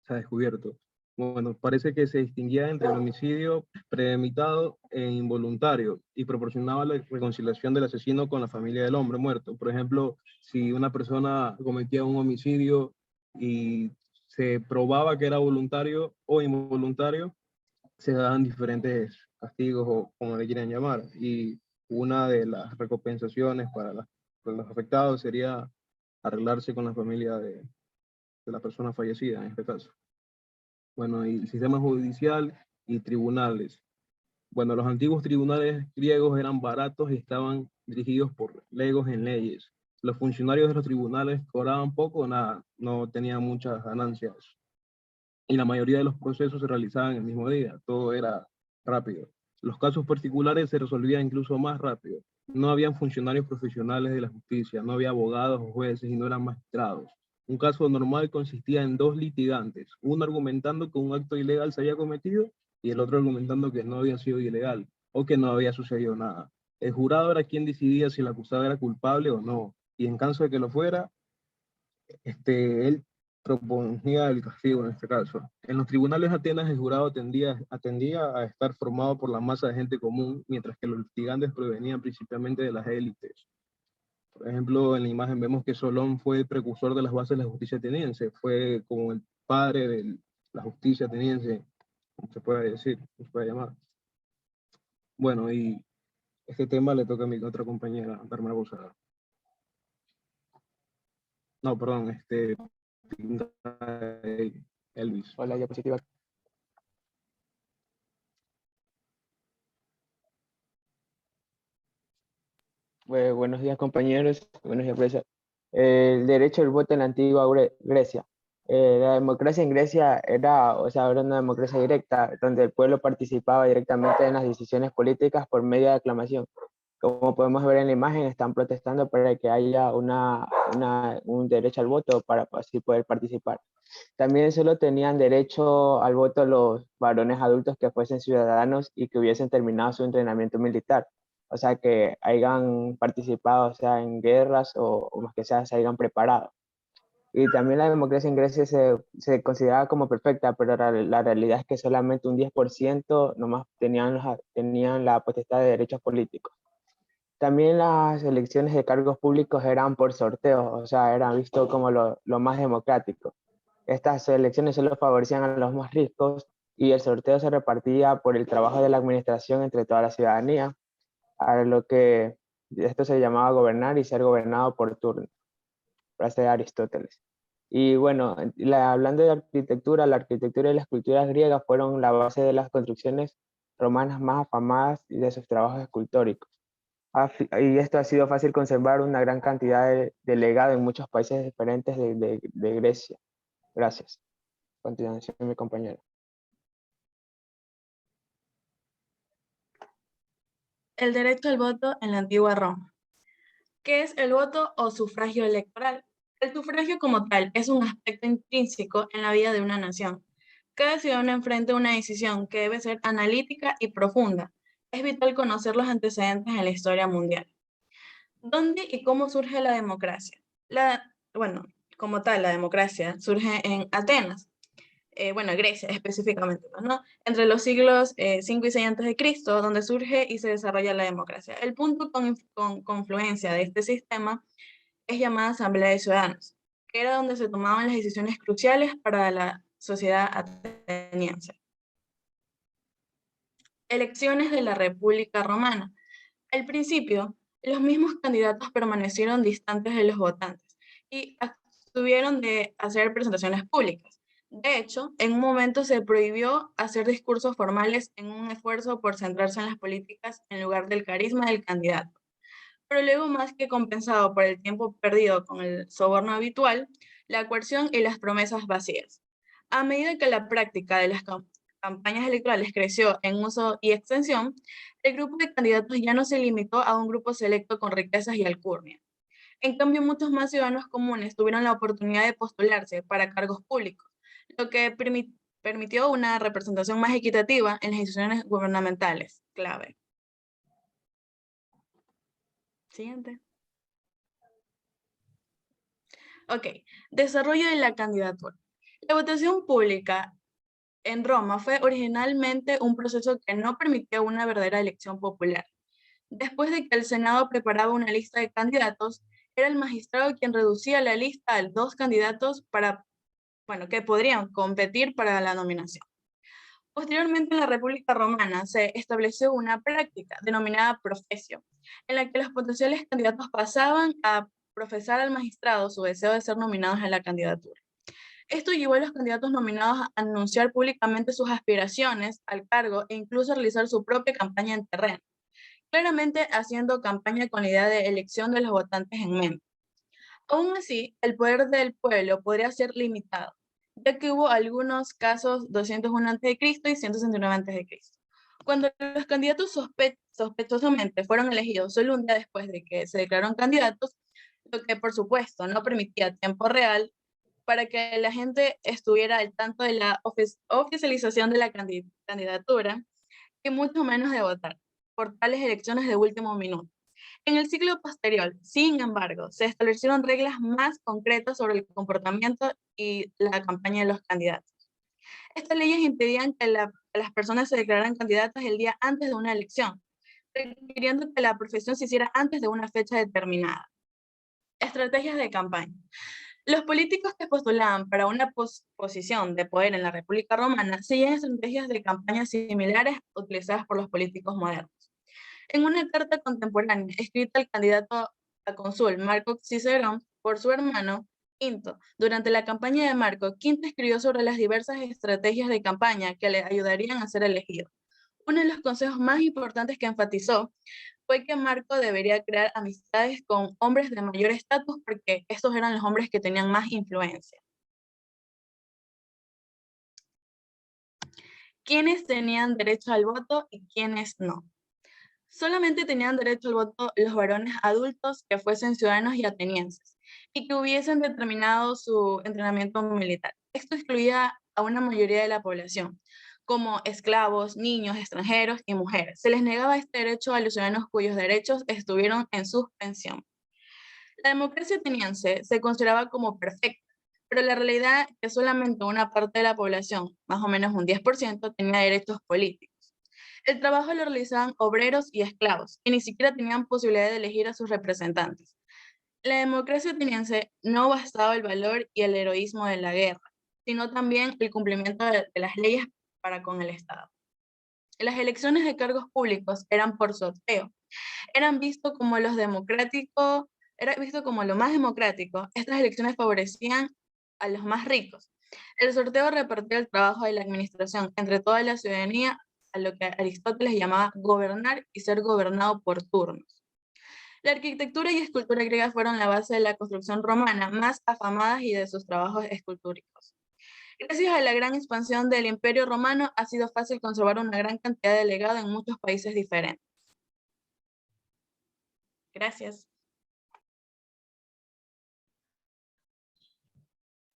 descubierto. Bueno, parece que se distinguía entre el homicidio premeditado e involuntario y proporcionaba la reconciliación del asesino con la familia del hombre muerto. Por ejemplo, si una persona cometía un homicidio y se probaba que era voluntario o involuntario, se daban diferentes castigos o como le quieran llamar. Y una de las recompensaciones para los afectados sería arreglarse con la familia de la persona fallecida en este caso. Bueno, y el sistema judicial y tribunales. Bueno, los antiguos tribunales griegos eran baratos y estaban dirigidos por legos en leyes. Los funcionarios de los tribunales cobraban poco o nada, no tenían muchas ganancias. Y la mayoría de los procesos se realizaban el mismo día, todo era rápido. Los casos particulares se resolvían incluso más rápido. No habían funcionarios profesionales de la justicia, no había abogados o jueces y no eran magistrados. Un caso normal consistía en dos litigantes, uno argumentando que un acto ilegal se había cometido y el otro argumentando que no había sido ilegal o que no había sucedido nada. El jurado era quien decidía si el acusado era culpable o no, y en caso de que lo fuera, él proponía el castigo en este caso. En los tribunales de Atenas el jurado atendía a estar formado por la masa de gente común, mientras que los litigantes provenían principalmente de las élites. Por ejemplo, en la imagen vemos que Solón fue el precursor de las bases de la justicia ateniense, fue como el padre de la justicia ateniense, como se puede decir, se puede llamar. Bueno, y este tema le toca a mi otra compañera, Bárbara Bosada. No, perdón, Elvis. Hola, diapositiva. Buenos días, compañeros. Buenos días, profesor. El derecho al voto en la antigua Grecia. La democracia en Grecia era una democracia directa, donde el pueblo participaba directamente en las decisiones políticas por medio de aclamación. Como podemos ver en la imagen, están protestando para que haya un derecho al voto para así poder participar. También solo tenían derecho al voto los varones adultos que fuesen ciudadanos y que hubiesen terminado su entrenamiento militar. O sea, que hayan participado, en guerras o más que sea, se hayan preparado. Y también la democracia en Grecia se consideraba como perfecta, pero la realidad es que solamente un 10% nomás tenían la potestad de derechos políticos. También las elecciones de cargos públicos eran por sorteo, o sea, eran visto como lo más democrático. Estas elecciones solo favorecían a los más ricos y el sorteo se repartía por el trabajo de la administración entre toda la ciudadanía, a lo que esto se llamaba gobernar y ser gobernado por turno, frase de Aristóteles. Y bueno, hablando de arquitectura, la arquitectura y las culturas griegas fueron la base de las construcciones romanas más afamadas y de sus trabajos escultóricos. Y esto ha sido fácil conservar una gran cantidad de legado en muchos países diferentes de Grecia. Gracias. Continuación, mi compañero. El derecho al voto en la antigua Roma. ¿Qué es el voto o sufragio electoral? El sufragio como tal es un aspecto intrínseco en la vida de una nación. Cada ciudadano enfrenta una decisión que debe ser analítica y profunda. Es vital conocer los antecedentes en la historia mundial. ¿Dónde y cómo surge la democracia? Bueno, como tal, la democracia surge en Atenas, Grecia específicamente, ¿no? Entre los siglos 5 y 6 a.C., donde surge y se desarrolla la democracia. El punto con confluencia de este sistema es llamada Asamblea de Ciudadanos, que era donde se tomaban las decisiones cruciales para la sociedad ateniense. Elecciones de la República Romana. Al principio, los mismos candidatos permanecieron distantes de los votantes y abstuvieron de hacer presentaciones públicas. De hecho, en un momento se prohibió hacer discursos formales en un esfuerzo por centrarse en las políticas en lugar del carisma del candidato. Pero luego, más que compensado por el tiempo perdido con el soborno habitual, la coerción y las promesas vacías. A medida que la práctica de las campañas electorales creció en uso y extensión, el grupo de candidatos ya no se limitó a un grupo selecto con riquezas y alcurnia. En cambio, muchos más ciudadanos comunes tuvieron la oportunidad de postularse para cargos públicos, lo que permitió una representación más equitativa en las instituciones gubernamentales. Clave. Siguiente. Ok, desarrollo de la candidatura. La votación pública en Roma fue originalmente un proceso que no permitió una verdadera elección popular. Después de que el Senado preparaba una lista de candidatos, era el magistrado quien reducía la lista a 2 candidatos que podrían competir para la nominación. Posteriormente, en la República Romana se estableció una práctica denominada profesio, en la que los potenciales candidatos pasaban a profesar al magistrado su deseo de ser nominados a la candidatura. Esto llevó a los candidatos nominados a anunciar públicamente sus aspiraciones al cargo e incluso a realizar su propia campaña en terreno, claramente haciendo campaña con la idea de elección de los votantes en mente. Aún así, el poder del pueblo podría ser limitado, ya que hubo algunos casos 201 a.C. y 169 a.C. Cuando los candidatos sospechosamente fueron elegidos solo un día después de que se declararon candidatos, lo que por supuesto no permitía tiempo real para que la gente estuviera al tanto de la oficialización de la candidatura y mucho menos de votar por tales elecciones de último minuto. En el siglo posterior, sin embargo, se establecieron reglas más concretas sobre el comportamiento y la campaña de los candidatos. Estas leyes impedían que las personas se declararan candidatas el día antes de una elección, requiriendo que la profesión se hiciera antes de una fecha determinada. Estrategias de campaña. Los políticos que postulaban para una posición de poder en la República Romana seguían estrategias de campaña similares utilizadas por los políticos modernos. En una carta contemporánea escrita al candidato a cónsul Marco Cicerón por su hermano Quinto, durante la campaña de Marco, Quinto escribió sobre las diversas estrategias de campaña que le ayudarían a ser elegido. Uno de los consejos más importantes que enfatizó fue que Marco debería crear amistades con hombres de mayor estatus porque estos eran los hombres que tenían más influencia. ¿Quiénes tenían derecho al voto y quiénes no? Solamente tenían derecho al voto los varones adultos que fuesen ciudadanos y atenienses y que hubiesen determinado su entrenamiento militar. Esto excluía a una mayoría de la población, como esclavos, niños, extranjeros y mujeres. Se les negaba este derecho a los ciudadanos cuyos derechos estuvieron en suspensión. La democracia ateniense se consideraba como perfecta, pero la realidad es que solamente una parte de la población, más o menos un 10%, tenía derechos políticos. El trabajo lo realizaban obreros y esclavos, y ni siquiera tenían posibilidad de elegir a sus representantes. La democracia ateniense no bastaba el valor y el heroísmo de la guerra, sino también el cumplimiento de las leyes para con el Estado. Las elecciones de cargos públicos eran por sorteo, eran visto como era visto como lo más democrático. Estas elecciones favorecían a los más ricos. El sorteo repartía el trabajo de la administración entre toda la ciudadanía, a lo que Aristóteles llamaba gobernar y ser gobernado por turnos. La arquitectura y escultura griega fueron la base de la construcción romana más afamadas y de sus trabajos escultóricos. Gracias a la gran expansión del Imperio Romano, ha sido fácil conservar una gran cantidad de legado en muchos países diferentes. Gracias.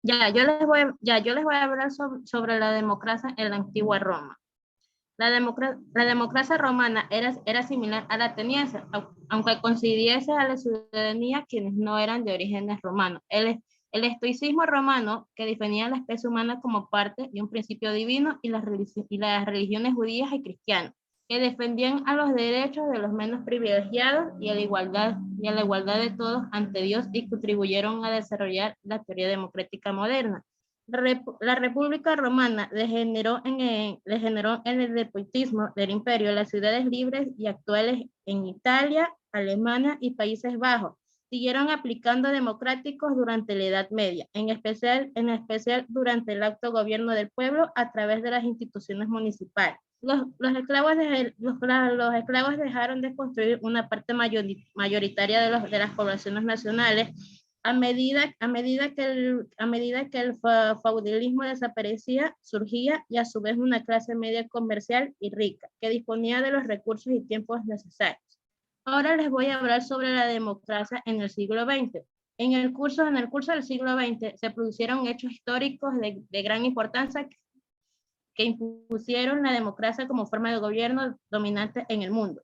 Yo les voy a hablar sobre la democracia en la antigua Roma. La democracia romana era similar a la ateniense, aunque concediese a la ciudadanía quienes no eran de orígenes romanos. El estoicismo romano, que definía a la especie humana como parte de un principio divino, y las religiones judías y cristianas, que defendían a los derechos de los menos privilegiados y a la igualdad de todos ante Dios, y contribuyeron a desarrollar la teoría democrática moderna. La República Romana degeneró en el despotismo del imperio. Las ciudades libres y actuales en Italia, Alemania y Países Bajos siguieron aplicando democráticos durante la Edad Media, en especial durante el autogobierno del pueblo a través de las instituciones municipales. Los esclavos dejaron de construir una parte mayoritaria de las poblaciones nacionales a medida que el feudalismo desaparecía. Surgía y a su vez una clase media comercial y rica, que disponía de los recursos y tiempos necesarios. Ahora les voy a hablar sobre la democracia en el siglo XX. En el curso del siglo XX se produjeron hechos históricos de gran importancia que impusieron la democracia como forma de gobierno dominante en el mundo.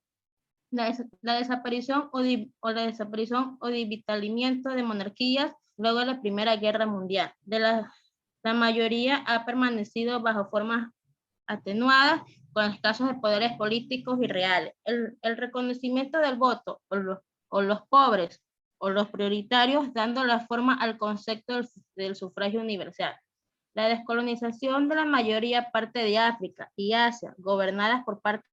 La desaparición o debilitamiento de monarquías luego de la Primera Guerra Mundial. La mayoría ha permanecido bajo formas atenuadas, con escasos de poderes políticos y reales. El reconocimiento del voto o los pobres o los prioritarios, dando la forma al concepto del sufragio universal. La descolonización de la mayoría parte de África y Asia, gobernadas por parte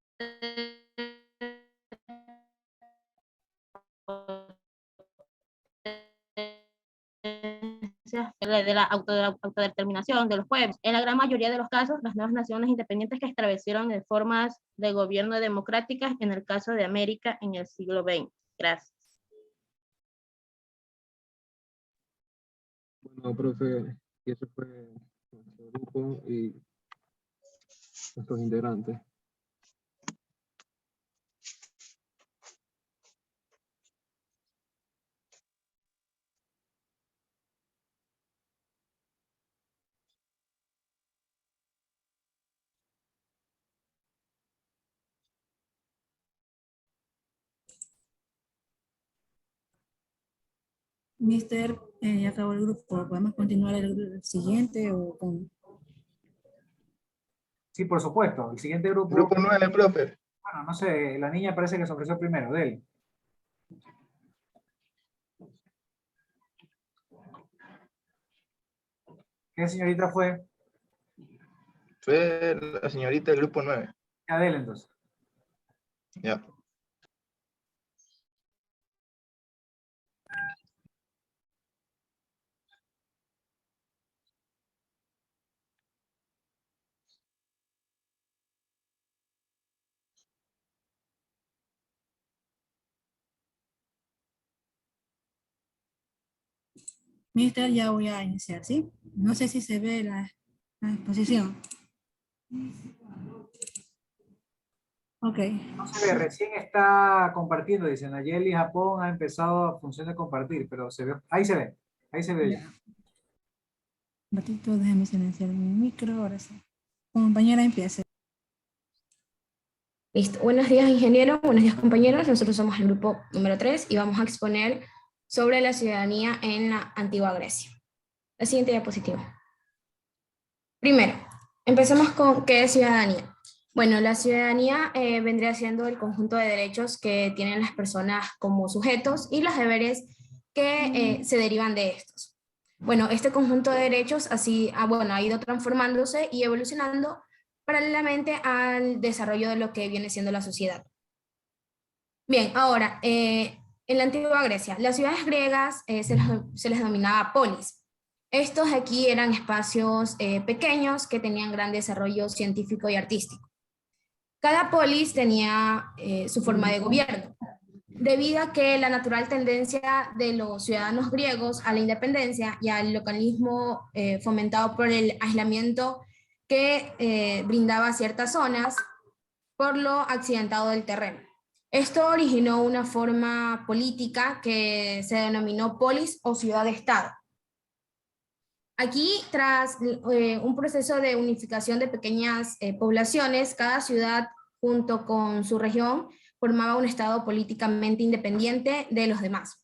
de la autodeterminación de los pueblos. En la gran mayoría de los casos, las nuevas naciones independientes que establecieron formas de gobierno democráticas, en el caso de América en el siglo XX. Gracias. Bueno, profe, ese fue nuestro grupo y nuestros integrantes. Mister, ya acabó el grupo. ¿Podemos continuar el siguiente o con...? Sí, por supuesto. El siguiente grupo... Grupo 9, profe. Bueno, no sé, la niña parece que se ofreció primero, de él. ¿Qué señorita fue? Fue la señorita del grupo 9. Adele, entonces. Ya. Mister, ya voy a iniciar, ¿sí? No sé si se ve la exposición. Ok. No se ve, recién está compartiendo, dice Nayeli Japón ha empezado a función de compartir, pero se ve, ahí se ve ya. Un ratito, déjame silenciar mi micro, ahora sí. Compañera, empiece. Listo. Buenos días, ingeniero. Buenos días, compañeros. Nosotros somos el grupo número 3 y vamos a exponer sobre la ciudadanía en la antigua Grecia. La siguiente diapositiva. Primero, empecemos con ¿qué es ciudadanía? Bueno, la ciudadanía vendría siendo el conjunto de derechos que tienen las personas como sujetos y los deberes que se derivan de estos. Bueno, este conjunto de derechos así, bueno, ha ido transformándose y evolucionando paralelamente al desarrollo de lo que viene siendo la sociedad. Bien, ahora, en la antigua Grecia, las ciudades griegas se les denominaba polis. Estos aquí eran espacios pequeños que tenían gran desarrollo científico y artístico. Cada polis tenía su forma de gobierno, debido a que la natural tendencia de los ciudadanos griegos a la independencia y al localismo fomentado por el aislamiento que brindaba ciertas zonas por lo accidentado del terreno. Esto originó una forma política que se denominó polis o ciudad-estado. Aquí, tras un proceso de unificación de pequeñas poblaciones, cada ciudad junto con su región formaba un estado políticamente independiente de los demás,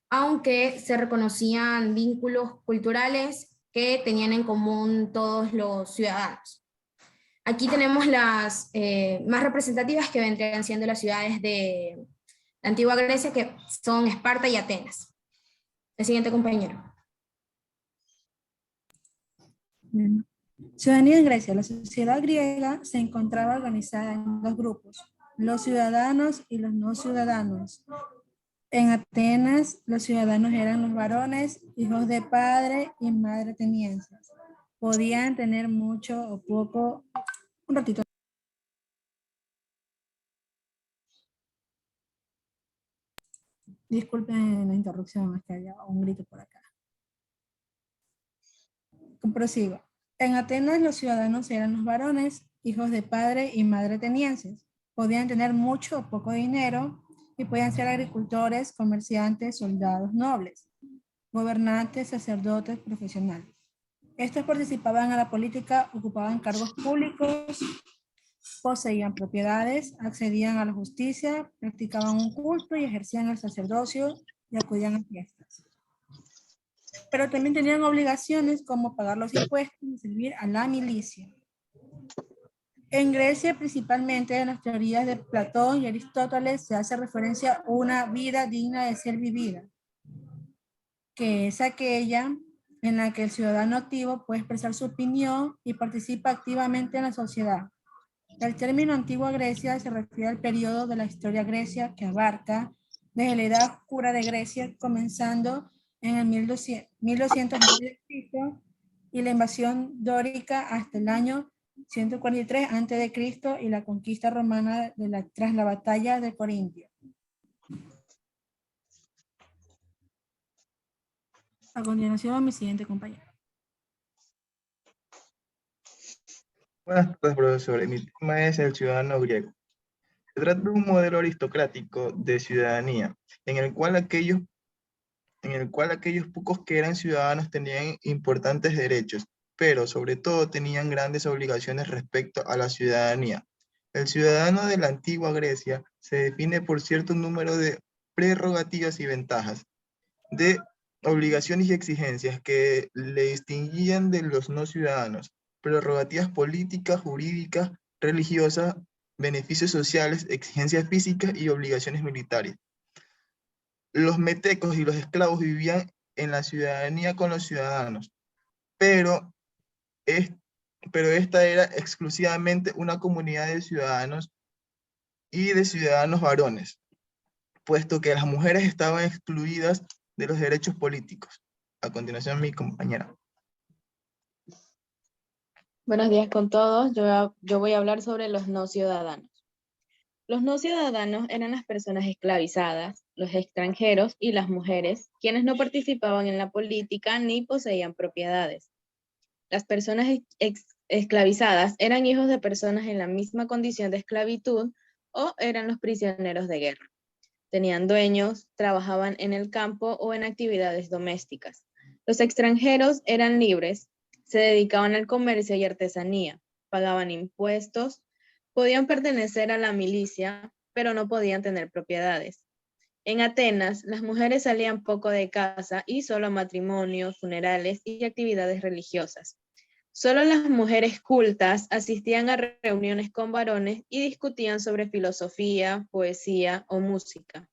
aunque se reconocían vínculos culturales que tenían en común todos los ciudadanos. Aquí tenemos las más representativas que vendrían siendo las ciudades de la antigua Grecia, que son Esparta y Atenas. El siguiente compañero. Bueno, ciudadanía en Grecia. La sociedad griega se encontraba organizada en dos grupos, los ciudadanos y los no ciudadanos. En Atenas, los ciudadanos eran los varones, hijos de padre y madre atenienses. Podían tener mucho o poco. Un ratito. Disculpen la interrupción, es que había un grito por acá. Prosigo. En Atenas los ciudadanos eran los varones, hijos de padre y madre atenienses. Podían tener mucho o poco dinero y podían ser agricultores, comerciantes, soldados, nobles, gobernantes, sacerdotes, profesionales. Estos participaban en la política, ocupaban cargos públicos, poseían propiedades, accedían a la justicia, practicaban un culto y ejercían el sacerdocio y acudían a fiestas. Pero también tenían obligaciones como pagar los impuestos y servir a la milicia. En Grecia, principalmente en las teorías de Platón y Aristóteles, se hace referencia a una vida digna de ser vivida, que es aquella en la que el ciudadano activo puede expresar su opinión y participa activamente en la sociedad. El término Antigua Grecia se refiere al periodo de la historia grecia que abarca desde la Edad Oscura de Grecia, comenzando en el 1200 a.C. y la invasión dórica hasta el año 143 a.C. y la conquista romana tras la batalla de Corintio. A continuación, mi siguiente compañero. Buenas tardes, profesor. Mi tema es el ciudadano griego. Se trata de un modelo aristocrático de ciudadanía, en el cual aquellos pocos que eran ciudadanos tenían importantes derechos, pero sobre todo tenían grandes obligaciones respecto a la ciudadanía. El ciudadano de la antigua Grecia se define por cierto número de prerrogativas y ventajas, de obligaciones y exigencias que le distinguían de los no ciudadanos, prerrogativas políticas, jurídicas, religiosas, beneficios sociales, exigencias físicas y obligaciones militares. Los metecos y los esclavos vivían en la ciudadanía con los ciudadanos, pero esta era exclusivamente una comunidad de ciudadanos y de ciudadanos varones, puesto que las mujeres estaban excluidas de los derechos políticos. A continuación, mi compañera. Buenos días con todos. Yo voy a hablar sobre los no ciudadanos. Los no ciudadanos eran las personas esclavizadas, los extranjeros y las mujeres, quienes no participaban en la política ni poseían propiedades. Las personas esclavizadas eran hijos de personas en la misma condición de esclavitud o eran los prisioneros de guerra. Tenían dueños, trabajaban en el campo o en actividades domésticas. Los extranjeros eran libres, se dedicaban al comercio y artesanía, pagaban impuestos, podían pertenecer a la milicia, pero no podían tener propiedades. En Atenas, las mujeres salían poco de casa y solo a matrimonios, funerales y actividades religiosas. Solo las mujeres cultas asistían a reuniones con varones y discutían sobre filosofía, poesía o música.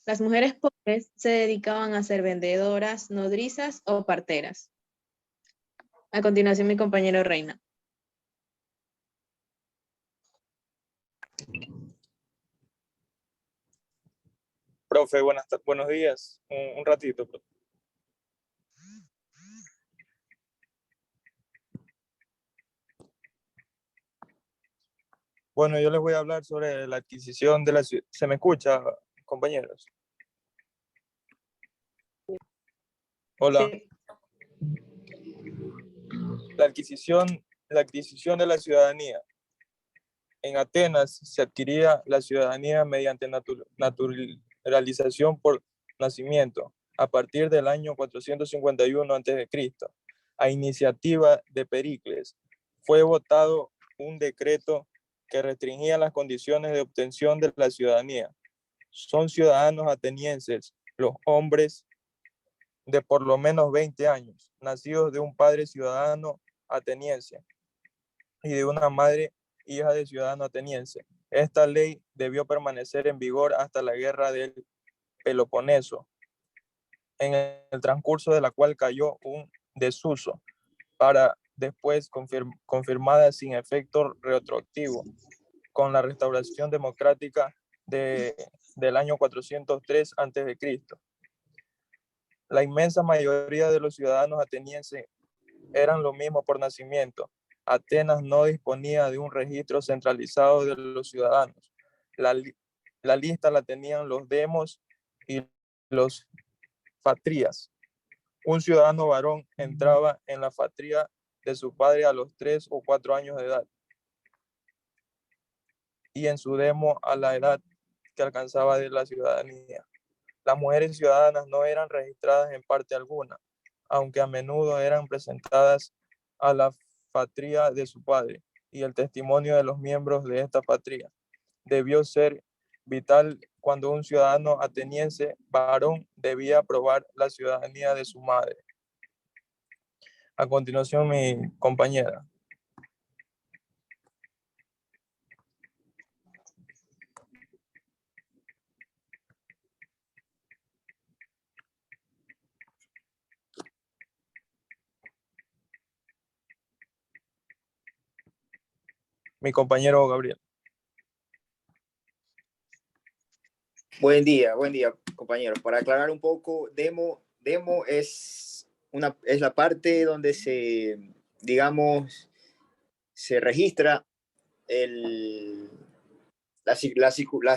Las mujeres pobres se dedicaban a ser vendedoras, nodrizas o parteras. A continuación, mi compañero Reina. Profe, buenos días. Un ratito, profe. Bueno, yo les voy a hablar sobre la adquisición de la ciudad. ¿Se me escucha, compañeros? Hola. Sí. La adquisición de la ciudadanía. En Atenas se adquiría la ciudadanía mediante naturalización por nacimiento a partir del año 451 a.C. A iniciativa de Pericles, fue votado un decreto que restringía las condiciones de obtención de la ciudadanía. Son ciudadanos atenienses los hombres de por lo menos 20 años, nacidos de un padre ciudadano ateniense y de una madre hija de ciudadano ateniense. Esta ley debió permanecer en vigor hasta la guerra del Peloponeso, en el transcurso de la cual cayó un desuso, para después confirmada sin efecto retroactivo con la restauración democrática del año 403 a.C. La inmensa mayoría de los ciudadanos atenienses eran lo mismo por nacimiento. Atenas no disponía de un registro centralizado de los ciudadanos. La lista la tenían los demos y los fatrías. Un ciudadano varón entraba en la fatría de su padre a los 3 o 4 años de edad y en su demo a la edad que alcanzaba de la ciudadanía. Las mujeres ciudadanas no eran registradas en parte alguna, aunque a menudo eran presentadas a la fatría de su padre, y el testimonio de los miembros de esta fatría debió ser vital cuando un ciudadano ateniense varón debía probar la ciudadanía de su madre. A continuación, mi compañera. Mi compañero Gabriel. Buen día, compañeros. Para aclarar un poco, demo es la parte donde digamos, se registra las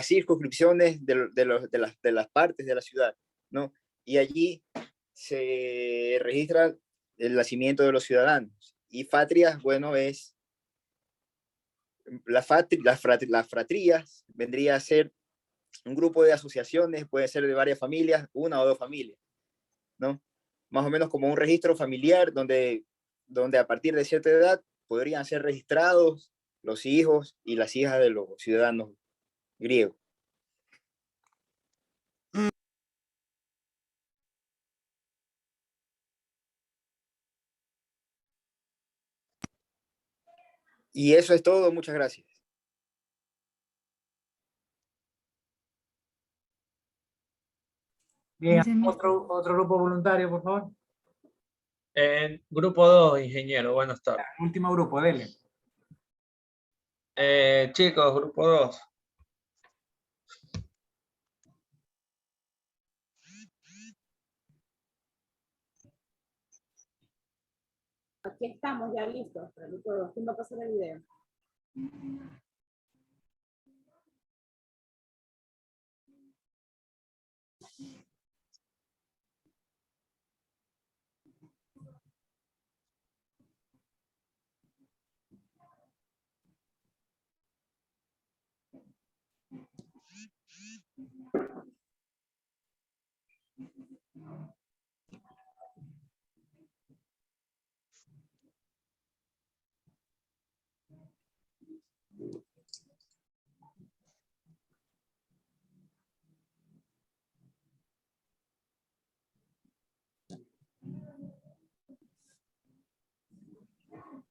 circunscripciones de las partes de la ciudad, ¿no? Y allí se registra el nacimiento de los ciudadanos. Y fatrias, bueno, es las fratrías vendría a ser un grupo de asociaciones, puede ser de varias familias, una o dos familias, ¿no? Más o menos como un registro familiar donde a partir de cierta edad podrían ser registrados los hijos y las hijas de los ciudadanos griegos. Y eso es todo, muchas gracias. Bien, otro grupo voluntario, por favor. Grupo 2, ingeniero, buenas tardes. Último grupo, dele. Chicos, grupo 2. Aquí estamos ya listos. ¿Quién va a pasar el video?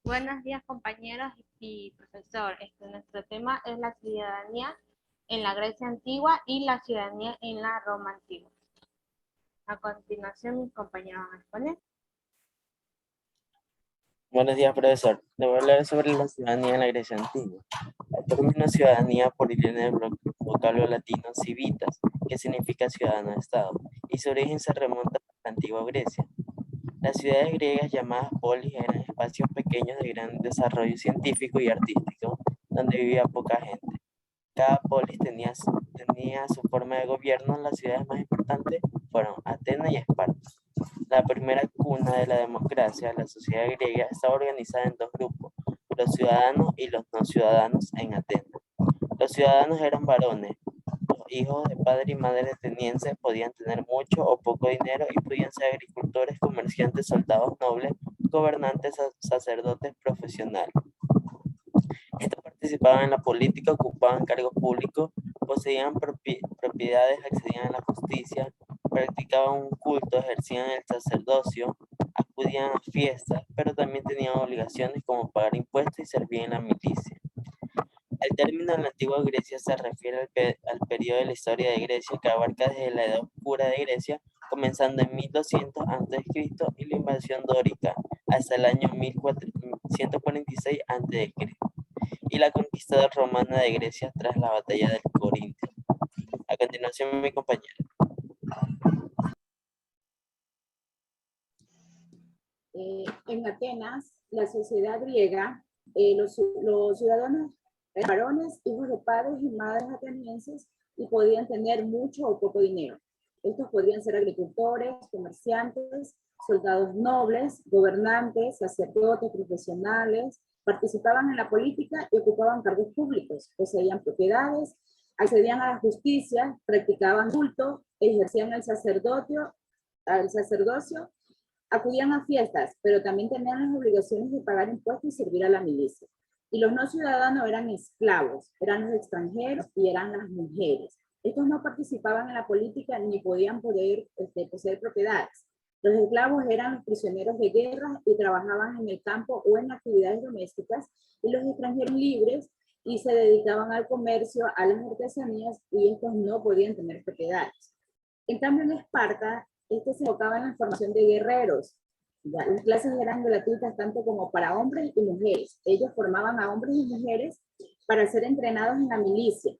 Buenos días, compañeros y profesor. Nuestro tema es la ciudadanía en la Grecia antigua y la ciudadanía en la Roma antigua. A continuación, mis compañeros van a exponer. Buenos días, profesor. Le voy a hablar sobre la ciudadanía en la Grecia antigua. El término ciudadanía proviene del vocablo latino civitas, que significa ciudadano de Estado, y su origen se remonta a la antigua Grecia. Las ciudades griegas llamadas polis eran espacios pequeños de gran desarrollo científico y artístico, donde vivía poca gente. Cada polis tenía su forma de gobierno. Las ciudades más importantes fueron Atenas y Esparta. La primera cuna de la democracia, la sociedad griega, estaba organizada en dos grupos, los ciudadanos y los no ciudadanos en Atenas. Los ciudadanos eran varones. Los hijos de padre y madre atenienses podían tener mucho o poco dinero y podían ser agricultores, comerciantes, soldados nobles, gobernantes, sacerdotes, profesionales. Estos participaban en la política, ocupaban cargos públicos, poseían propiedades, accedían a la justicia, practicaban un culto, ejercían el sacerdocio, acudían a fiestas, pero también tenían obligaciones como pagar impuestos y servir en la milicia. El término en la antigua Grecia se refiere al periodo de la historia de Grecia que abarca desde la Edad Oscura de Grecia, comenzando en 1200 a.C. y la invasión dórica hasta el año 1146 a.C. y la conquista romana de Grecia tras la batalla del Corintio. A continuación, mi compañero. En Atenas, la sociedad griega, los ciudadanos eran varones, hijos de padres y madres atenienses y podían tener mucho o poco dinero. Estos podrían ser agricultores, comerciantes, soldados nobles, gobernantes, sacerdotes, profesionales, participaban en la política y ocupaban cargos públicos, poseían propiedades, accedían a la justicia, practicaban culto, ejercían el sacerdocio, acudían a fiestas, pero también tenían las obligaciones de pagar impuestos y servir a la milicia. Y los no ciudadanos eran esclavos, eran los extranjeros y eran las mujeres. Estos no participaban en la política ni podían poseer propiedades. Los esclavos eran los prisioneros de guerra y trabajaban en el campo o en actividades domésticas, y los extranjeros libres y se dedicaban al comercio, a las artesanías, y estos no podían tener propiedades. En cambio, en Esparta, se enfocaba en la formación de guerreros. Ya, las clases eran gratuitas tanto como para hombres y mujeres. Ellos formaban a hombres y mujeres para ser entrenados en la milicia.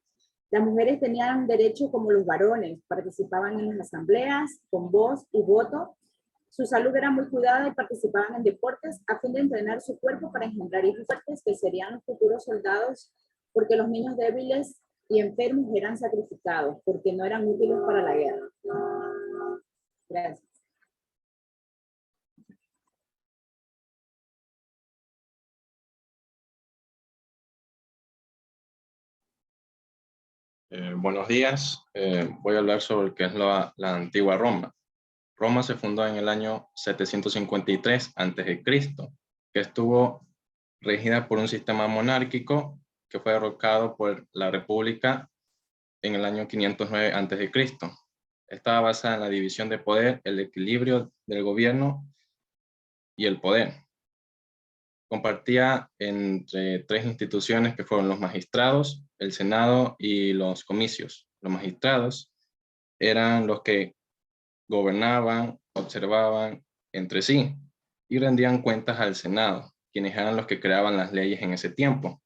Las mujeres tenían derecho como los varones, participaban en las asambleas con voz y voto. Su salud era muy cuidada y participaban en deportes a fin de entrenar su cuerpo para engendrar hijos fuertes que serían los futuros soldados, porque los niños débiles y enfermos eran sacrificados porque no eran útiles para la guerra. Gracias. Buenos días. Voy a hablar sobre qué es la antigua Roma. Roma se fundó en el año 753 a.C., que estuvo regida por un sistema monárquico que fue derrocado por la República en el año 509 a.C. Estaba basada en la división de poder, el equilibrio del gobierno y el poder. Compartía entre tres instituciones que fueron los magistrados, el Senado y los comicios. Los magistrados eran los que gobernaban, observaban entre sí y rendían cuentas al Senado, quienes eran los que creaban las leyes en ese tiempo.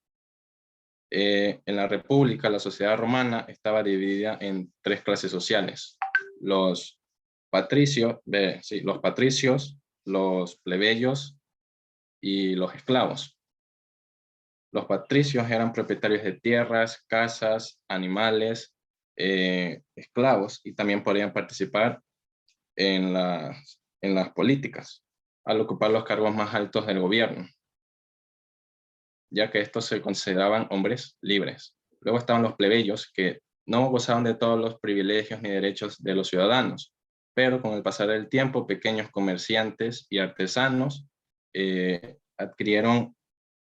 En la República, la sociedad romana estaba dividida en tres clases sociales: los patricios, los plebeyos y los esclavos. Los patricios eran propietarios de tierras, casas, animales, esclavos, y también podían participar en las políticas al ocupar los cargos más altos del gobierno, ya que estos se consideraban hombres libres. Luego estaban los plebeyos, que no gozaban de todos los privilegios ni derechos de los ciudadanos, pero con el pasar del tiempo, pequeños comerciantes y artesanos adquirieron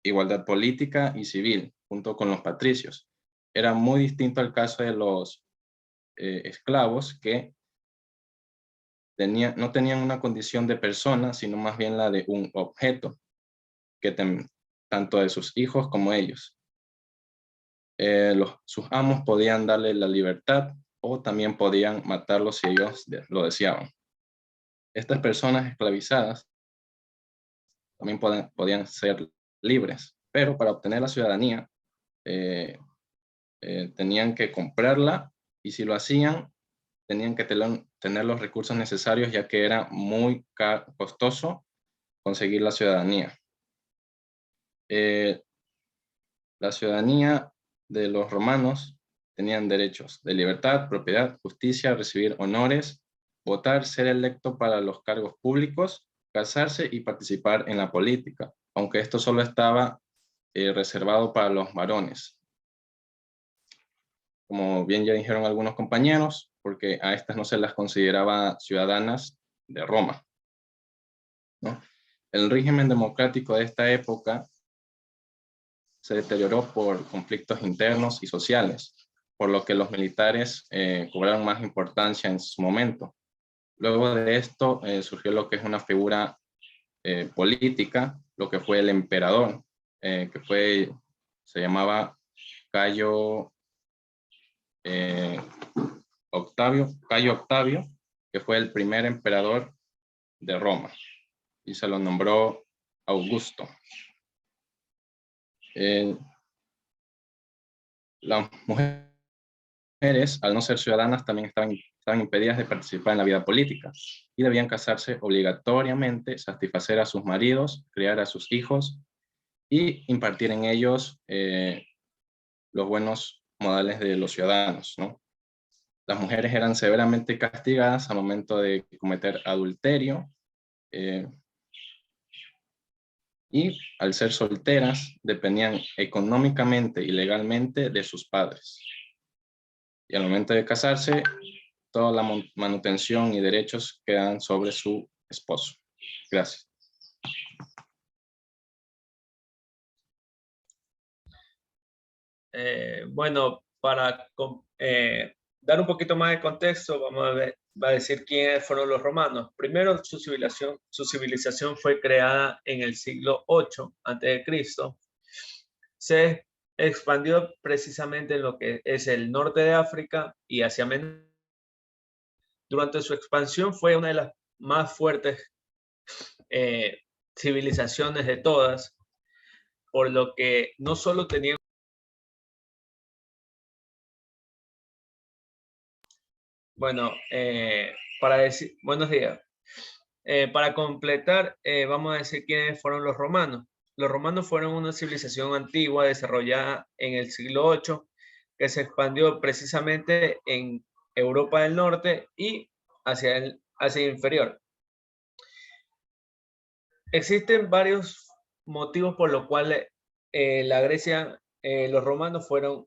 igualdad política y civil, junto con los patricios. Era muy distinto al caso de los esclavos, que no tenían una condición de persona, sino más bien la de un objeto. tanto de sus hijos como ellos. Sus amos podían darle la libertad o también podían matarlos si ellos lo deseaban. Estas personas esclavizadas también podían ser libres, pero para obtener la ciudadanía tenían que comprarla, y si lo hacían tenían que tener los recursos necesarios, ya que era muy costoso conseguir la ciudadanía. La ciudadanía de los romanos tenían derechos de libertad, propiedad, justicia, recibir honores, votar, ser electo para los cargos públicos, casarse y participar en la política, aunque esto solo estaba reservado para los varones. Como bien ya dijeron algunos compañeros, porque a estas no se las consideraba ciudadanas de Roma, ¿no? El régimen democrático de esta época se deterioró por conflictos internos y sociales, por lo que los militares cobraron más importancia en su momento. Luego de esto surgió lo que es una figura política, lo que fue el emperador, se llamaba Cayo Octavio, que fue el primer emperador de Roma, y se lo nombró Augusto. Las mujeres, al no ser ciudadanas, también estaban impedidas de participar en la vida política y debían casarse obligatoriamente, satisfacer a sus maridos, criar a sus hijos y impartir en ellos los buenos modales de los ciudadanos, ¿no? Las mujeres eran severamente castigadas al momento de cometer adulterio, y al ser solteras dependían económicamente y legalmente de sus padres. Y al momento de casarse, toda la manutención y derechos quedan sobre su esposo. Gracias. Bueno, para dar un poquito más de contexto, va a decir quiénes fueron los romanos. Primero, su civilización fue creada en el siglo 8 a.C. Se expandió precisamente en lo que es el norte de África y Asia Menor. Durante su expansión fue una de las más fuertes civilizaciones de todas, por lo que no solo tenían buenos días. Para completar, vamos a decir quiénes fueron los romanos. Los romanos fueron una civilización antigua desarrollada en el siglo 8 que se expandió precisamente en Europa del Norte y hacia el Asia inferior. Existen varios motivos por los cuales la Grecia, los romanos fueron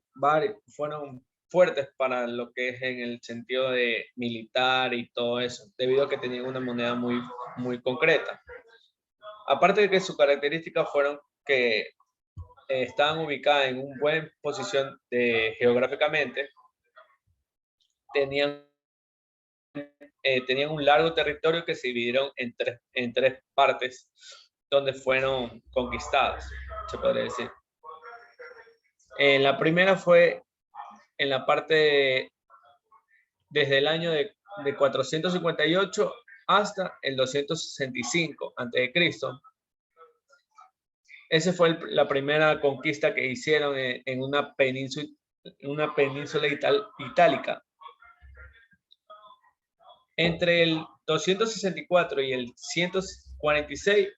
fuertes para lo que es en el sentido de militar y todo eso, debido a que tenían una moneda muy, muy concreta. Aparte de que sus características fueron que estaban ubicadas en una buena posición geográficamente, tenían un largo territorio que se dividieron en tres partes, donde fueron conquistadas, se podría decir. La primera fue en la parte desde el año de 458 hasta el 265 a.C. Esa fue la primera conquista que hicieron en una península itálica. Entre el 264 y el 146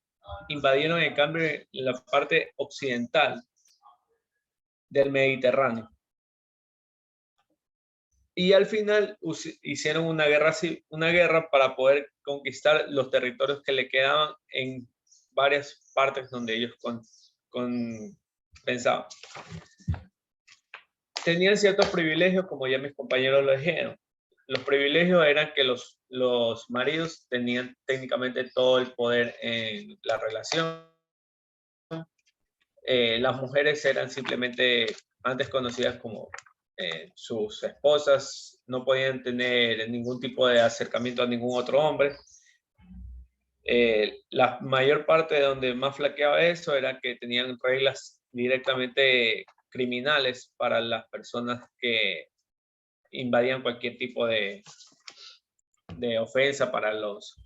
invadieron en cambio la parte occidental del Mediterráneo. Y al final hicieron una guerra para poder conquistar los territorios que le quedaban en varias partes donde ellos pensaban. Tenían ciertos privilegios, como ya mis compañeros lo dijeron. Los privilegios eran que los maridos tenían técnicamente todo el poder en la relación. Las mujeres eran simplemente antes conocidas como sus esposas, no podían tener ningún tipo de acercamiento a ningún otro hombre. La mayor parte de donde más flaqueaba eso era que tenían reglas directamente criminales para las personas que invadían cualquier tipo de ofensa para los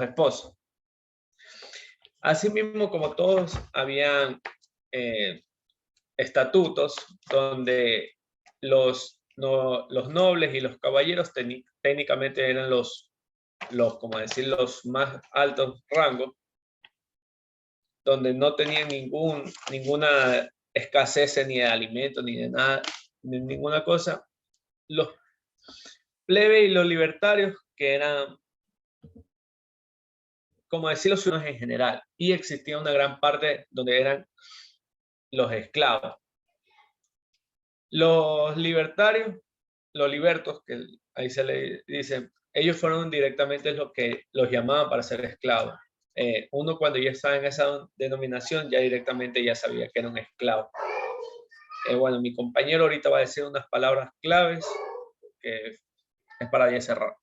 esposos. Asimismo, como todos, habían estatutos donde los nobles y los caballeros técnicamente eran como decir, los más altos rangos, donde no tenían ninguna escasez ni de alimentos, ni de nada, ni ninguna cosa. Los plebes y los libertarios, que eran, como decir, los ciudadanos en general, y existía una gran parte donde eran los esclavos. Los libertarios, los libertos, que ahí se le dice, ellos fueron directamente los que los llamaban para ser esclavos. Uno cuando ya estaba en esa denominación, ya directamente ya sabía que era un esclavo. Bueno, mi compañero ahorita va a decir unas palabras claves, que es para ya cerrar.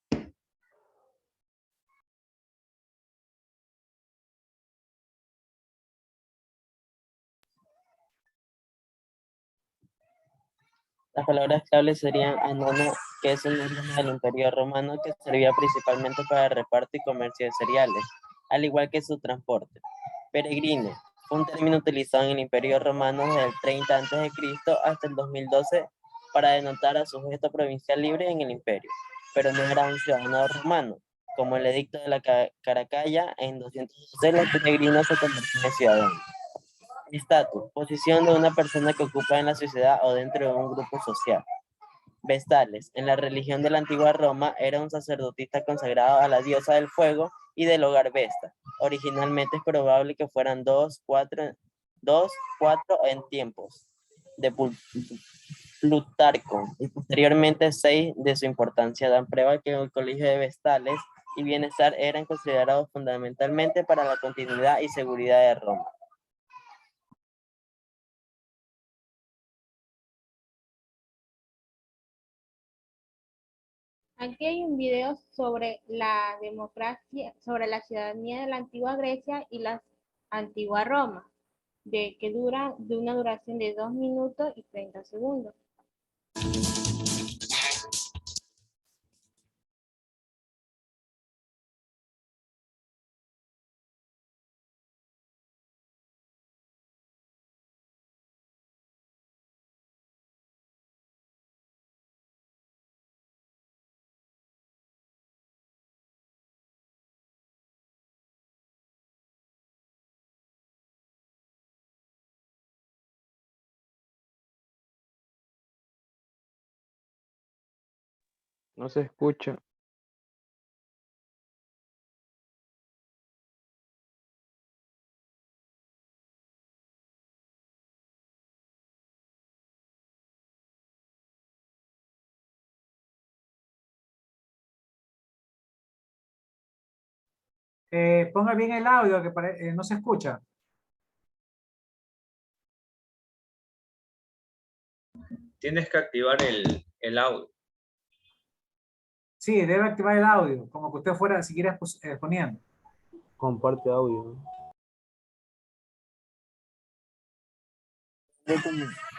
Las palabras claves serían anono, que es un órgano del Imperio Romano que servía principalmente para el reparto y comercio de cereales, al igual que su transporte. Peregrino, fue un término utilizado en el Imperio Romano desde el 30 a.C. hasta el 2012 para denotar a sujeto provincial libre en el imperio, pero no era un ciudadano romano. Como el edicto de la Caracalla, en 212 los peregrinos se convirtieron en ciudadanos. Estatus, posición de una persona que ocupa en la sociedad o dentro de un grupo social. Vestales, en la religión de la antigua Roma, era un sacerdotista consagrado a la diosa del fuego y del hogar Vesta. Originalmente es probable que fueran 2, 4 en tiempos de Plutarco, y posteriormente 6 de su importancia. Dan prueba que el colegio de Vestales y bienestar eran considerados fundamentalmente para la continuidad y seguridad de Roma. Aquí hay un video sobre la democracia, sobre la ciudadanía de la antigua Grecia y la antigua Roma, que dura de una duración de 2 minutos y 30 segundos. No se escucha. Ponga bien el audio, que no se escucha. Tienes que activar el audio. Sí, debe activar el audio, como que usted fuera, si quiere, exponiendo. Comparte audio.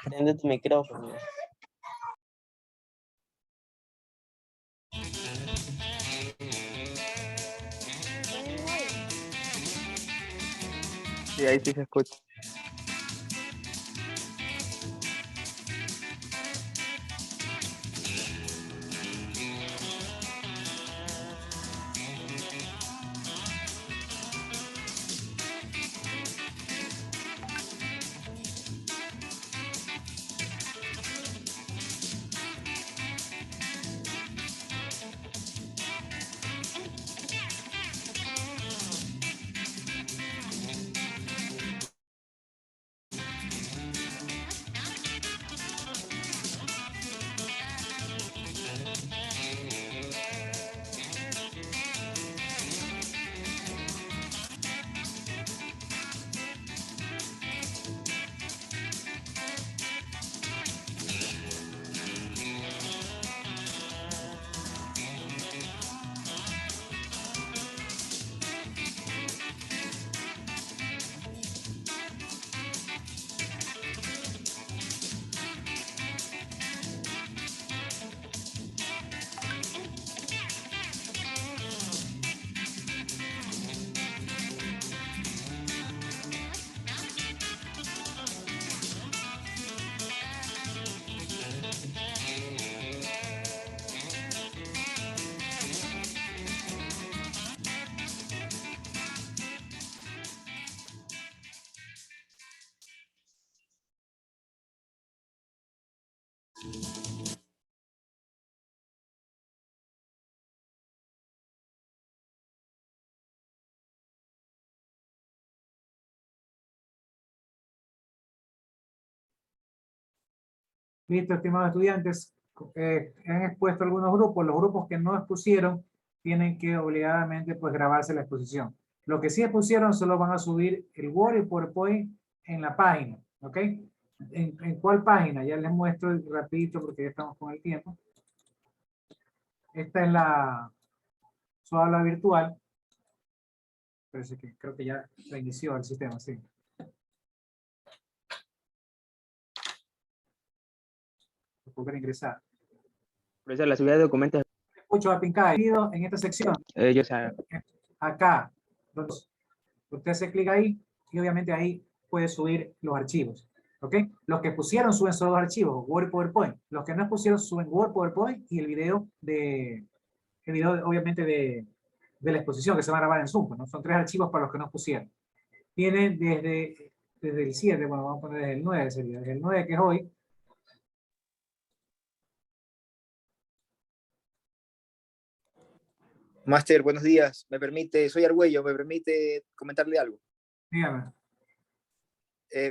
Prende tu micrófono. Sí, ahí sí se escucha. Listo, estimados estudiantes, han expuesto algunos grupos. Los grupos que no expusieron tienen que obligadamente pues grabarse la exposición. Lo que sí expusieron solo van a subir el Word y el PowerPoint en la página, ¿ok? ¿En cuál página? Ya les muestro rapidito porque ya estamos con el tiempo. Esta es su aula virtual. Parece que creo que ya se inició el sistema, sí. Poder ingresar. Profesor, la subida de documentos. Escucho a Pincay. En esta sección. Yo sé. Acá. Usted hace clic ahí y obviamente ahí puede subir los archivos. ¿Ok? Los que pusieron suben solo los archivos, Word y PowerPoint. Los que no pusieron suben Word, PowerPoint y el video obviamente de la exposición que se va a grabar en Zoom, ¿no? Son 3 archivos para los que no pusieron. Tienen desde el 7, bueno, vamos a poner desde el 9 sería, desde el 9 que es hoy. Máster, buenos días. Soy Argüello, ¿me permite comentarle algo? Dígame.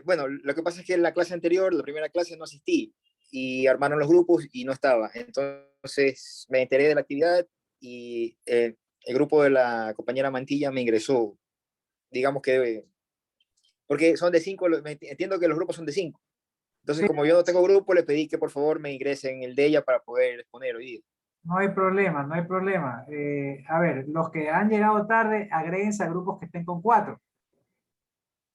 Bueno, lo que pasa es que en la clase anterior, la primera clase, no asistí y armaron los grupos y no estaba. Entonces me enteré de la actividad y el grupo de la compañera Mantilla me ingresó. Digamos que, porque son de 5, entiendo que los grupos son de 5. Entonces, como yo no tengo grupo, le pedí que por favor me ingresen el de ella para poder exponer hoy día. No hay problema, no hay problema. A ver, los que han llegado tarde, agréguense a grupos que estén con 4.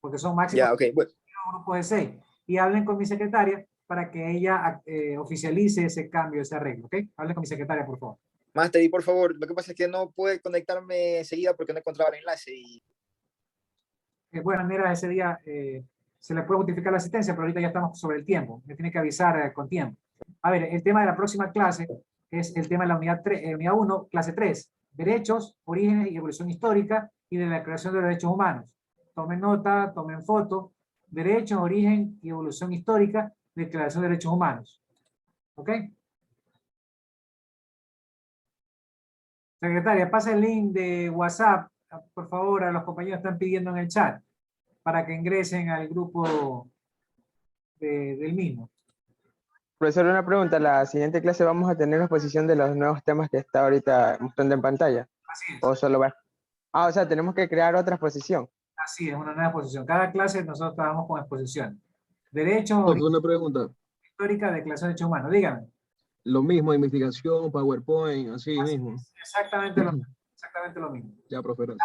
Porque son máximos Ya, okay, bueno. Grupos de 6. Y hablen con mi secretaria para que ella oficialice ese cambio, ese arreglo, ¿ok? Hablen con mi secretaria, por favor. Máster, y por favor, lo que pasa es que no pude conectarme enseguida porque no encontraba el enlace. Y... De buena manera, ese día se le puede justificar la asistencia, pero ahorita ya estamos sobre el tiempo. Me tiene que avisar con tiempo. A ver, el tema de la próxima clase es el tema de la unidad 1, clase 3. Derechos, orígenes y evolución histórica y de la Declaración de los Derechos Humanos. Tomen nota, tomen foto. Derechos, origen y evolución histórica, Declaración de Derechos Humanos. ¿Ok? Secretaria, pasa el link de WhatsApp, por favor, a los compañeros que están pidiendo en el chat, para que ingresen al grupo del mismo. Profesor, una pregunta. La siguiente clase vamos a tener exposición de los nuevos temas que está ahorita mostrando en pantalla. Así es. ¿O solo va? O sea, tenemos que crear otra exposición. Así es, una nueva exposición. Cada clase nosotros trabajamos con exposición. Derechos, Una pregunta. histórica, Declaración de Derechos Humanos. Dígame. Lo mismo, investigación, PowerPoint, así mismo. Exactamente lo mismo. Ya, profesor.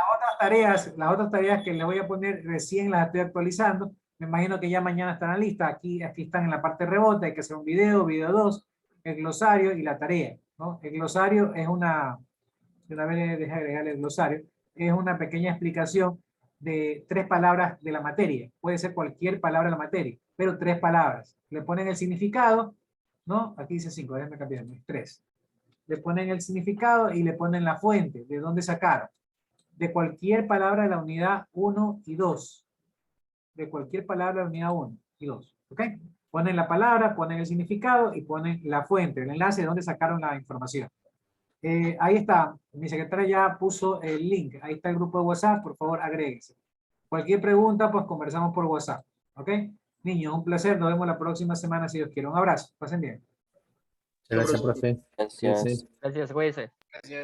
Las otras tareas que le voy a poner recién las estoy actualizando. Me imagino que ya mañana están listas. Aquí están en la parte rebote. Hay que hacer un video 2, el glosario y la tarea, ¿no? El glosario es de una vez deja de agregar el glosario, es una pequeña explicación de 3 palabras de la materia. Puede ser cualquier palabra de la materia, pero 3 palabras. Le ponen el significado, ¿no? Aquí dice 5, déjenme cambiar, 3. Le ponen el significado y le ponen la fuente, de dónde sacaron. De cualquier palabra de la unidad 1 y 2. De cualquier palabra de la unidad 1 y 2. ¿Ok? Ponen la palabra, ponen el significado y ponen la fuente, el enlace de dónde sacaron la información. Ahí está, mi secretaria ya puso el link, ahí está el grupo de WhatsApp, por favor agréguense. Cualquier pregunta, pues conversamos por WhatsApp, ¿ok? Niños, un placer, nos vemos la próxima semana si Dios quiere. Un abrazo, pasen bien. Gracias, profe. Gracias. Gracias, jueces. Gracias.